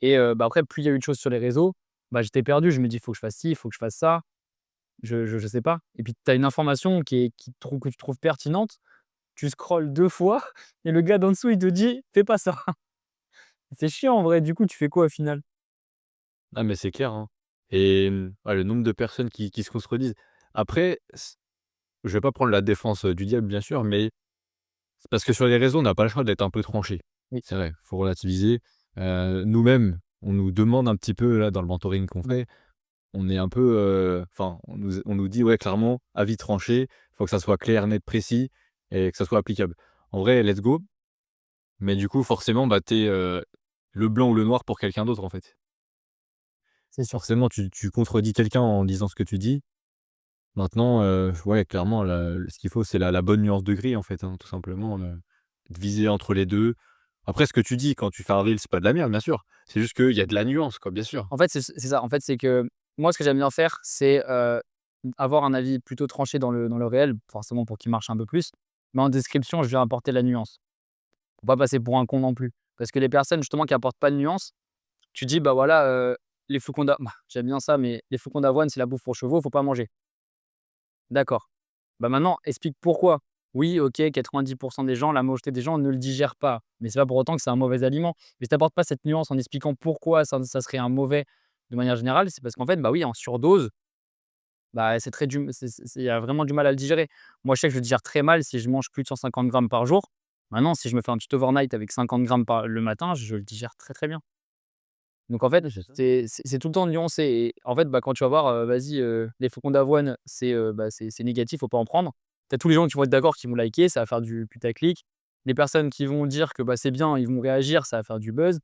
et bah, après plus il y a eu de choses sur les réseaux, bah, j'étais perdu. Je me dis: «Il faut que je fasse ci, il faut que je fasse ça». Je sais pas et puis tu as une information qui tu trouves pertinente, tu scrolles 2 fois et le gars d'en dessous, il te dit: «Fais pas ça». C'est chiant en vrai, du coup, tu fais quoi au final? Ah mais c'est clair, hein et ouais, le nombre de personnes qui se contredisent. Après, je vais pas prendre la défense, du diable bien sûr, mais c'est parce que sur les réseaux, on n'a pas le choix d'être un peu tranché. Oui, C'est vrai, faut relativiser. Nous-mêmes, on nous demande un petit peu là dans le mentoring qu'on fait, on est un peu, enfin, on nous dit: «Ouais, clairement, avis tranché, faut que ça soit clair, net, précis et que ça soit applicable». En vrai, let's go, mais du coup, forcément, bah, tu es, le blanc ou le noir pour quelqu'un d'autre, en fait. c'est sûr. Forcément, tu contredis quelqu'un en disant ce que tu dis. Maintenant, ouais, clairement, ce qu'il faut, c'est la bonne nuance de gris, en fait, hein, tout simplement, de viser entre les 2. Après, ce que tu dis quand tu fais un reel, c'est pas de la merde, bien sûr. C'est juste qu'il y a de la nuance, quoi, bien sûr. En fait, c'est ça. En fait, c'est que moi, ce que j'aime bien faire, c'est, avoir un avis plutôt tranché dans le réel, forcément pour qu'il marche un peu plus. Mais en description, je vais apporter la nuance. Faut pas passer pour un con non plus. Parce que les personnes justement qui apportent pas de nuance, tu dis: «Bah voilà, les flocons j'aime bien ça, mais les flocons d'avoine, c'est la bouffe pour chevaux, faut pas manger». D'accord. Bah maintenant, explique pourquoi. Oui, OK, 90 des gens, la majorité des gens ne le digèrent pas, mais c'est pas pour autant que c'est un mauvais aliment. Mais si tu apportes pas cette nuance en expliquant pourquoi ça serait un mauvais de manière générale, c'est parce qu'en fait, bah oui, en surdose, bah, c'est très du c'est il y a vraiment du mal à le digérer. Moi, je sais que je le digère très mal si je mange plus de 150 grammes par jour. Maintenant, si je me fais un petit overnight avec 50 grammes le matin, je le digère très, très bien. Donc en fait, Ouais, c'est ça. c'est tout le temps nuancé et en fait, bah, quand tu vas voir, vas-y, les flocons d'avoine, c'est négatif, faut pas en prendre. Tu as tous les gens qui vont être d'accord, qui vont liker, ça va faire du putaclic. Les personnes qui vont dire que, bah, c'est bien, ils vont réagir, ça va faire du buzz.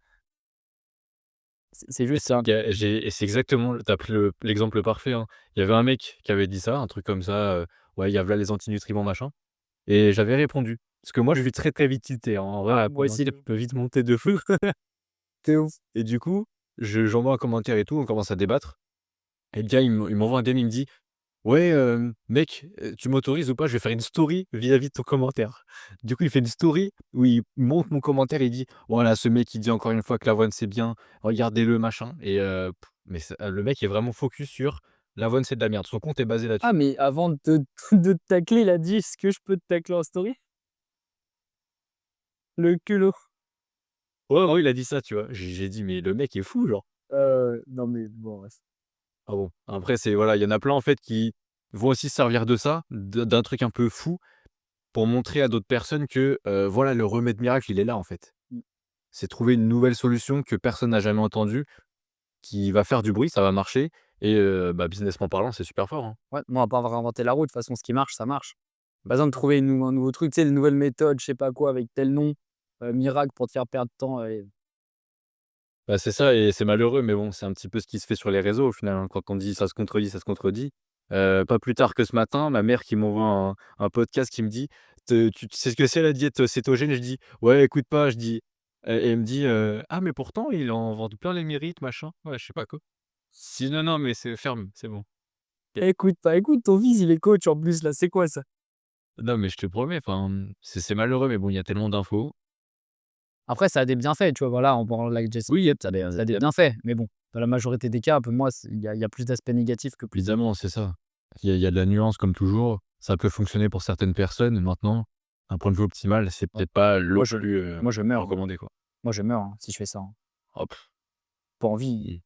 C'est Et juste c'est ça. ga j'ai et c'est exactement tu as pris l'exemple parfait, hein. Il y avait un mec qui avait dit ça, un truc comme ça, ouais, il y a v'là les antinutriments, machin et j'avais répondu. Parce que moi, je suis très, très vite tilté, hein. En vrai, la Moi aussi, je peux vite monter de feu de ouf. et du coup, j'envoie un commentaire et tout, on commence à débattre et le gars, il m'envoie un DM, il me dit: «Ouais, mec, tu m'autorises ou pas? Je vais faire une story vis-à-vis de ton commentaire». Du coup, il fait une story où il montre mon commentaire et il dit: «Voilà, ce mec, il dit encore une fois que l'avoine, c'est bien, regardez-le, machin» et mais le mec est vraiment focus sur l'avoine, c'est de la merde. Son compte est basé Ah là-dessus. mais avant de te de te tacler, il a dit: «Est-ce que je peux te tacler en story?» Le culot. Ouais, ouais, il a dit ça, tu vois? J'ai dit: «Mais le mec est fou, genre». Non mais bon, ouais. Ah bon, après c'est voilà, il y en a plein, en fait, qui vont aussi se servir de ça, d'un truc un peu fou pour montrer à d'autres personnes que, voilà, le remède miracle, il est là, en fait. Mmh. C'est trouver une nouvelle solution que personne n'a jamais entendue, qui va faire du bruit, ça va marcher et bah, businessment parlant, c'est super fort, hein. Ouais, moi, on va pas réinventer la roue, de toute façon, ce qui marche, ça marche. Pas besoin de trouver un nouveau truc, tu sais, une nouvelle méthode, je sais pas quoi, avec tel nom, miracle pour te faire perdre temps et Bah, c'est ça et c'est malheureux, mais bon, c'est un petit peu ce qui se fait sur les réseaux au final, hein. Quand on dit: «Ça se contredit, ça se contredit». Pas plus tard que ce matin, ma mère qui m'envoie un podcast qui me dit: Tu sais ce que c'est la diète, cétogène?» Je dis: «Ouais, écoute pas», je dis et elle me dit, «Ah mais pourtant il en vante plein les mérites, machin». Ouais, je sais pas quoi. Si: «Non, non, mais c'est ferme, c'est bon». écoute pas, écoute, ton fils, il est coach en plus, là, c'est quoi ça? Non, mais je te promets, enfin, c'est malheureux, mais bon, il y a tellement d'infos. Après, ça a des bienfaits, tu vois? Voilà, on parle like Jason, Oui, ça a des il y a bienfaits, mais bon, dans la majorité des cas, pour moi, il y a plus d'aspects négatifs que positifs. évidemment, c'est ça. Il y a de la nuance comme toujours. Ça peut fonctionner pour certaines personnes. Maintenant, d'un point de vue optimal, c'est Ouais. peut-être pas Moi, le je plus, moi, je meurs, hein. recommandé, quoi. Moi, je meurs, hein, si je fais ça, hein. Oh Pas envie. i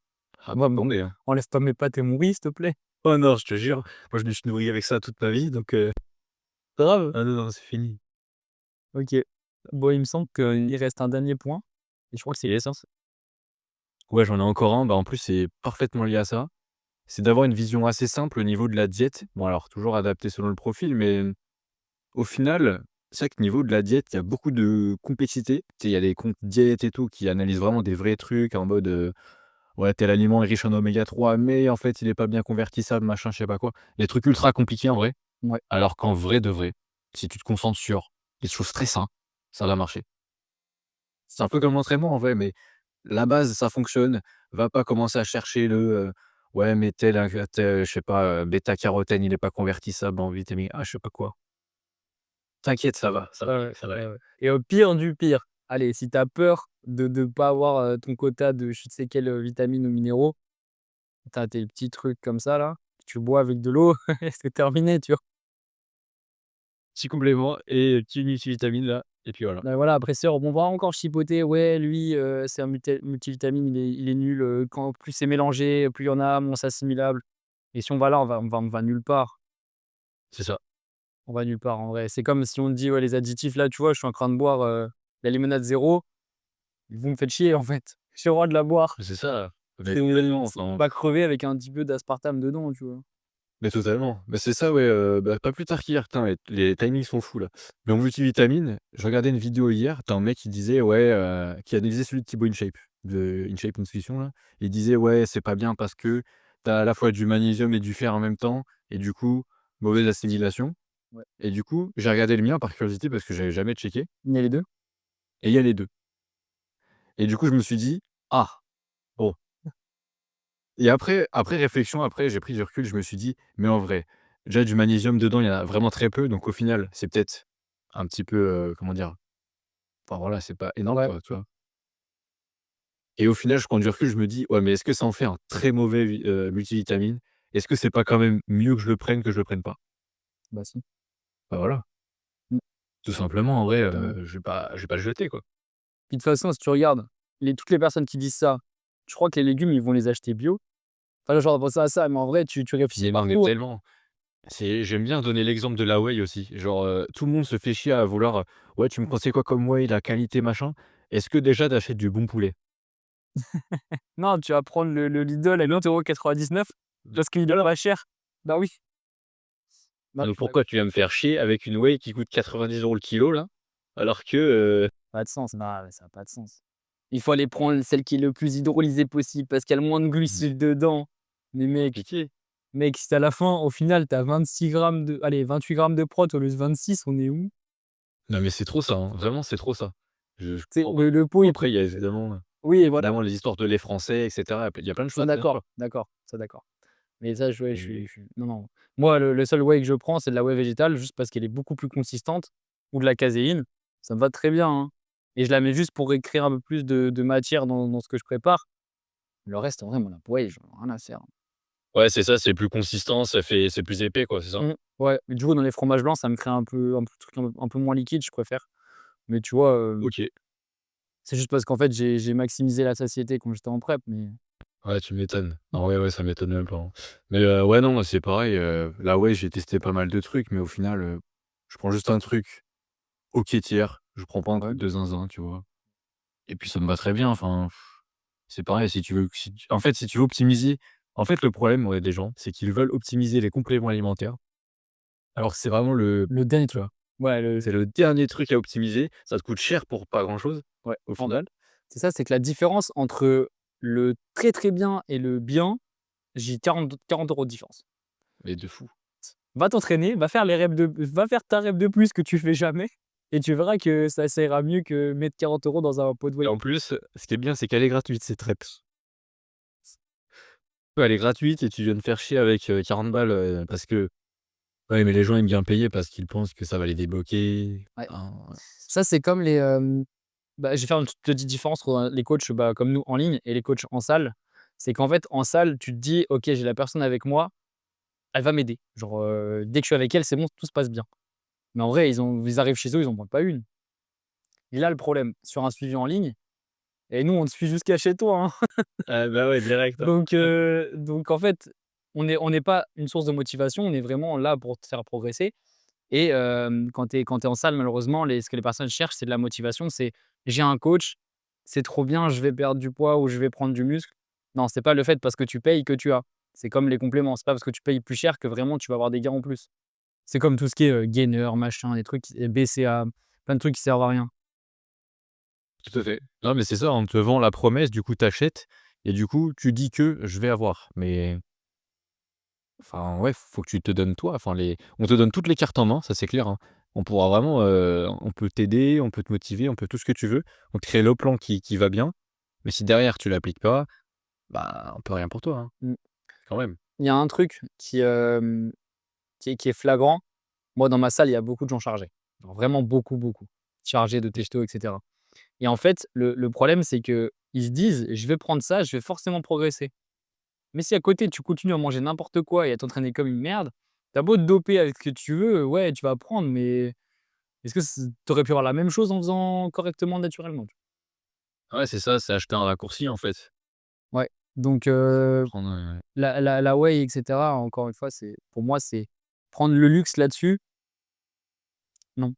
ah, Moi, attendez, hein. enlève pas mes pâtes et mon riz, s'il te plaît. Oh non, je te jure, moi je me suis nourri avec ça toute ma vie donc Grave. ah non, non, c'est fini. OK. Bon, il me semble qu'il reste un dernier point et je crois que c'est l'essence. Ouais, j'en ai encore un, bah, en plus, c'est parfaitement lié à ça. C'est d'avoir une vision assez simple au niveau de la diète. Bon, alors toujours adapté selon le profil, mais au final, c'est vrai que niveau de la diète, il y a beaucoup de complexité. Tu sais, il y a des comptes diète et tout qui analysent vraiment des vrais trucs en mode, ouais, tel aliment est riche en oméga 3, mais en fait, il est pas bien convertissable, machin, je sais pas quoi. Des trucs ultra compliqués en vrai, Ouais. alors qu'en vrai de vrai, si tu te concentres sur des choses très simples, ça va marcher. C'est un peu comme l'entraînement en vrai, mais la base, ça fonctionne. Va pas commencer à chercher ouais, mais tel, je sais pas, bêta-carotène, il est pas convertissable en vitamine A, je sais pas quoi. T'inquiète, ça va Ouais, aller, ouais, ça va ouais, aller. ouais et au pire du pire, allez, si tu as peur de pas avoir, ton quota de je ne sais quelles, vitamines ou minéraux, tu as tes petits trucs comme ça là, tu bois avec de l'eau et c'est terminé, tu vois? petit complément et petit multivitamine là et puis voilà. Bah, voilà, après on va encore chipoter: «Ouais, lui, c'est un multivitamine, il est nul, quand plus c'est mélangé, plus il y en a, moins c'est assimilable» et si on va là, on va nulle part. C'est ça. On va nulle part en vrai. C'est comme si on te dit: «Ouais, les additifs là, tu vois, je suis en train de boire, la limonade zéro, vous me faites chier en fait. J'ai le droit de la boire. C'est ça, mais C'est totalement, c'est enfin, pas crever avec un petit peu d'aspartame dedans», tu vois? mais totalement. Mais c'est ça, ouais, bah, pas plus tard qu'hier, putain, les timings sont fous là. Mais en multivitamine, je regardais une vidéo hier, tu un mec qui disait, ouais, qui analysait celui de Thibaut InShape, de InShape Nutrition là. Il disait: «Ouais, c'est pas bien parce que tu as à la fois du magnésium et du fer en même temps et du coup, mauvaise assimilation» Ouais. et du coup, j'ai regardé le mien par curiosité parce que j'avais jamais checké Il y a les 2. et il y a les 2 et du coup, je me suis dit: «Ah, bon». Et après réflexion, après j'ai pris du recul, je me suis dit: «Mais en vrai, déjà du magnésium dedans, il y en a vraiment très peu, donc au final, c'est peut-être un petit peu, comment dire? Enfin voilà, c'est pas énorme Ouais, quoi», tu vois? Et au final, je prends du recul, je me dis: «Ouais, mais est-ce que ça en fait un très mauvais multivitamine? Est-ce que c'est pas quand même mieux que je le prenne que je le prenne pas?» bah si. Bah voilà, Mmh, tout simplement en vrai, totalement. je vais pas le jeter quoi. Puis de toute façon, si tu regardes toutes les personnes qui disent ça, je crois que les légumes, ils vont les acheter bio. Enfin, genre, penser à ça, mais en vrai, tu réfléchis Mais partout. tellement. J'aime bien donner l'exemple de la whey aussi. Genre, tout le monde se fait chier à vouloir, «Ouais, tu me conseilles quoi comme whey, la qualité, machin?» Est-ce que déjà tu achètes du bon poulet? Non, tu vas prendre le Lidl à 8,99 € parce qu'il est Voilà. pas cher. Bah oui. Non, Donc je suis pourquoi d'accord. tu vas me faire chier avec une whey qui coûte 90 € le kilo là, alors que, Pas de sens. Non, mais ça a pas de sens. Il faut aller prendre celle qui est le plus hydrolysée possible parce qu'il y a le moins de mmh, glucides dedans. Mais compliqué. mec, si à la fin, au final, tu as 26 grammes de allez, 28 grammes de prot au lieu de 26, on est où? Non mais c'est trop ça, hein, vraiment c'est trop ça. Je Tu sais, comprends pas. le pot, Bon il peut après il y a évidemment, oui, voilà. évidemment les histoires de lait français et cetera, il y a plein de Ça choses bien d'accord, sûr. d'accord, ça d'accord. Mais ça, je ouais, Mais non, non. Moi, le seul whey que je prends, c'est de la whey végétale, juste parce qu'elle est beaucoup plus consistante ou de la caséine. Ça me va très bien, hein et je la mets juste pour écrire un peu plus de matière dans ce que je prépare. Le reste, en vrai, moi, la whey, j'en ai rien à faire. ouais, c'est ça, c'est plus consistant, c'est plus épais quoi, c'est ça? Mmh, ouais, mais du coup, dans les fromages blancs, ça me crée un peu truc un peu moins liquide, je préfère. Mais tu vois, OK. c'est juste parce qu'en fait, j'ai maximisé la satiété quand j'étais en prep, mais Ouais, tu m'étonnes. Non, ouais, ouais, ça m'étonne même pas, hein. Mais ouais, non, moi, c'est pareil, là, ouais, j'ai testé pas mal de trucs, mais au final, je prends juste un truc OK tiers, je prends pas un ouais, truc de zinzin, tu vois? Et puis ça me va très bien, enfin, c'est pareil, si tu veux optimiser en fait, le problème, ouais, des gens, c'est qu'ils veulent optimiser les compléments alimentaires, alors que c'est vraiment le dernier tu truc. vois? Ouais, C'est le dernier truc à optimiser, ça te coûte cher pour pas grand chose, ouais, au en final, c'est ça, c'est que la différence entre le très, très bien et le bien, j'ai 40 € de différence. mais de fou. Va t'entraîner, va faire ta rep de plus que tu fais jamais et tu verras que ça ira mieux que mettre 40 € dans un pot de Et whey. en plus, ce qui est bien, c'est qu'elle est gratuite, cette Reps. Elle est gratuite et tu viens de faire chier avec, 40 balles, parce que ouais, mais les gens aiment bien payer parce qu'ils pensent que ça va les débloquer. Ouais. Enfin, ouais. Ça, c'est comme bah, je vais faire une toute petite différence entre les coachs, bah, comme nous en ligne et les coachs en salle. C'est qu'en fait, en salle, tu te dis: «OK, j'ai la personne avec moi, elle va m'aider». Genre, dès que je suis avec elle, c'est bon, tout se passe bien. Mais en vrai, ils arrivent chez eux, ils en prennent pas une. Et là, le problème, sur un suivi en ligne et nous, on te suit jusqu'à chez toi, hein. Ah bah, ouais, direct, hein. Donc en fait, on n'est pas une source de motivation, on est vraiment là pour te faire progresser et quand tu es en salle, malheureusement, ce que les personnes cherchent, c'est de la motivation. C'est: «J'ai un coach, c'est trop bien, je vais perdre du poids ou je vais prendre du muscle». Non, c'est pas le fait parce que tu payes que tu as. C'est comme les compléments, c'est pas parce que tu payes plus cher que vraiment tu vas avoir des gains en plus. C'est comme tout ce qui est, gainer, machin, des trucs, BCA, plein de trucs qui servent à rien. Tout à fait. Non, mais c'est ça, on te vend la promesse, du coup, tu achètes et du coup, tu dis que: «Je vais avoir». Mais enfin, ouais, faut que tu te donnes toi, enfin les on te donne toutes les cartes en main, ça c'est clair, hein. On pourra vraiment, on peut t'aider, on peut te motiver, on peut tout ce que tu veux. On te crée le plan qui va bien, mais si derrière tu l'appliques pas, bah, on peut rien pour toi, hein, Mmh. quand même. Il y a un truc qui est flagrant. Moi, dans ma salle, il y a beaucoup de gens chargés. Genre vraiment beaucoup, beaucoup. Chargés de Oui. testo et cetera et en fait, le problème, c'est qu'ils se disent: «Je vais prendre ça, je vais forcément progresser». Mais si à côté, tu continues à manger n'importe quoi et à t'entraîner comme une merde, Tu beau te doper avec ce que tu veux, ouais, tu vas apprendre, mais est-ce que tu aurais pu avoir la même chose en faisant correctement naturellement? Ouais, c'est ça, c'est acheter un raccourci, en fait. Ouais, donc Prendre, la whey et cetera, encore une fois, c'est pour moi, c'est prendre le luxe là-dessus, non.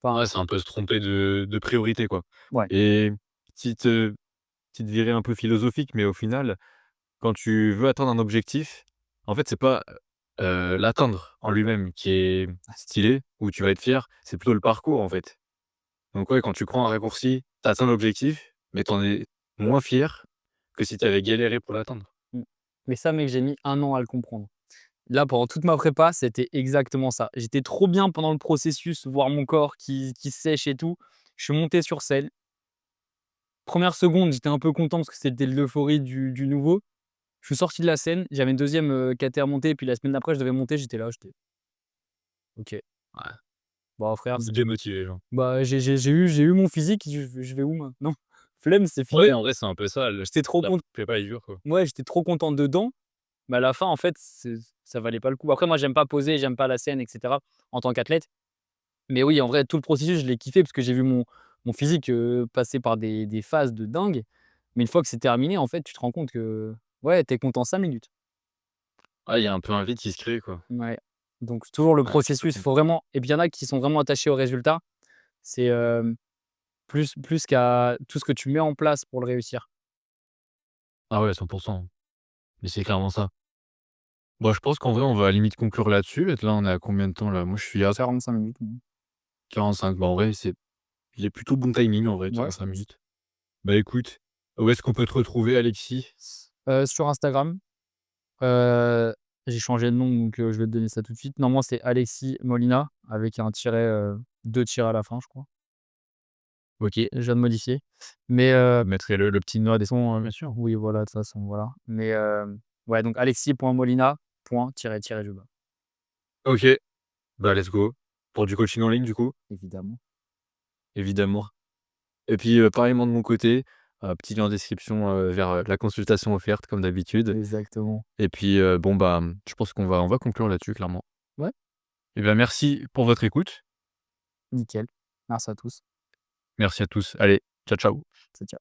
Enfin, ouais, c'est un peu se tromper de priorité, quoi. ouais, Et petite, petite virée un peu philosophique, mais au final, quand tu veux atteindre un objectif, en fait, c'est pas, l'atteindre en lui-même qui est stylé, où tu vas être fier, c'est plutôt le parcours, en fait. Donc ouais, quand tu prends un raccourci, tu atteins l'objectif, mais tu en es moins fier que si tu avais galéré pour l'atteindre. mmh. Mais ça, mec, j'ai mis 1 an à le comprendre. Là, pendant toute ma prépa, c'était exactement ça. J'étais trop bien pendant le processus, voir mon corps qui sèche et tout. Je suis monté sur scène. Première seconde, j'étais un peu content parce que c'était de l'euphorie du nouveau. Je suis sorti de la scène, j'avais une deuxième e qui était à monter, puis la semaine d'après, je devais monter, j'étais là, j'étais: «OK, Ouais, bah, frère, c'est démotivé, genre. bah, j'ai eu mon physique, je vais où maintenant? Flemme, c'est fini». Ouais, en vrai, c'est un peu ça, le J'étais trop la content. prépa est dure, quoi. Ouais, j'étais trop content dedans, mais à la fin, en fait, ça valait pas le coup. Après, moi, j'aime pas poser, j'aime pas la scène et cetera, en tant qu'athlète. Mais oui, en vrai, tout le processus, je l'ai kiffé parce que j'ai vu mon physique, passer par des phases de dingue. Mais une fois que c'est terminé, en fait, tu te rends compte que, ouais, tu es content 5 minutes. Ouais, il y a un peu un vide qui se crée, quoi. Ouais. Donc toujours le Ouais, je peux processus, faut comprendre. vraiment et puis il y en a qui sont vraiment attachés au résultat. C'est, plus qu'à tout ce que tu mets en place pour le réussir. Ah ouais, 100. Mais c'est clairement ça. Bon, je pense qu'en vrai, on va à la limite conclure là-dessus. Et là, on est à combien de temps, là? Moi, je suis à 45 minutes, mmh. 45. Bah, en vrai, c'est il est plutôt bon timing, en vrai, Ouais, je 45 pense. minutes. Bah, écoute, où est-ce qu'on peut te retrouver, Alexis? Sur Instagram, heu, j'ai changé de nom donc je vais te donner ça tout de suite. Normalement, c'est Alexis Molina avec un tiret, 2 tirets à la fin, je crois. OK. Je viens de modifier. Mais Je mettrai le petit noix des sons, bien sûr. oui, voilà, de toute façon, voilà. Mais ouais, donc alexis.molina, point, tiret, tiret du bas, OK, bah, let's go. Pour du coaching en ligne, du coup? évidemment. Évidemment. Et puis, pareillement de mon côté, petit lien en description, vers, la consultation offerte comme d'habitude. Exactement. Et puis, bon, bah, je pense qu'on va conclure là-dessus, clairement. Ouais, Et bien, merci pour votre écoute. nickel. Merci à tous. Merci à tous. Allez, ciao, ciao. Ciao, ciao.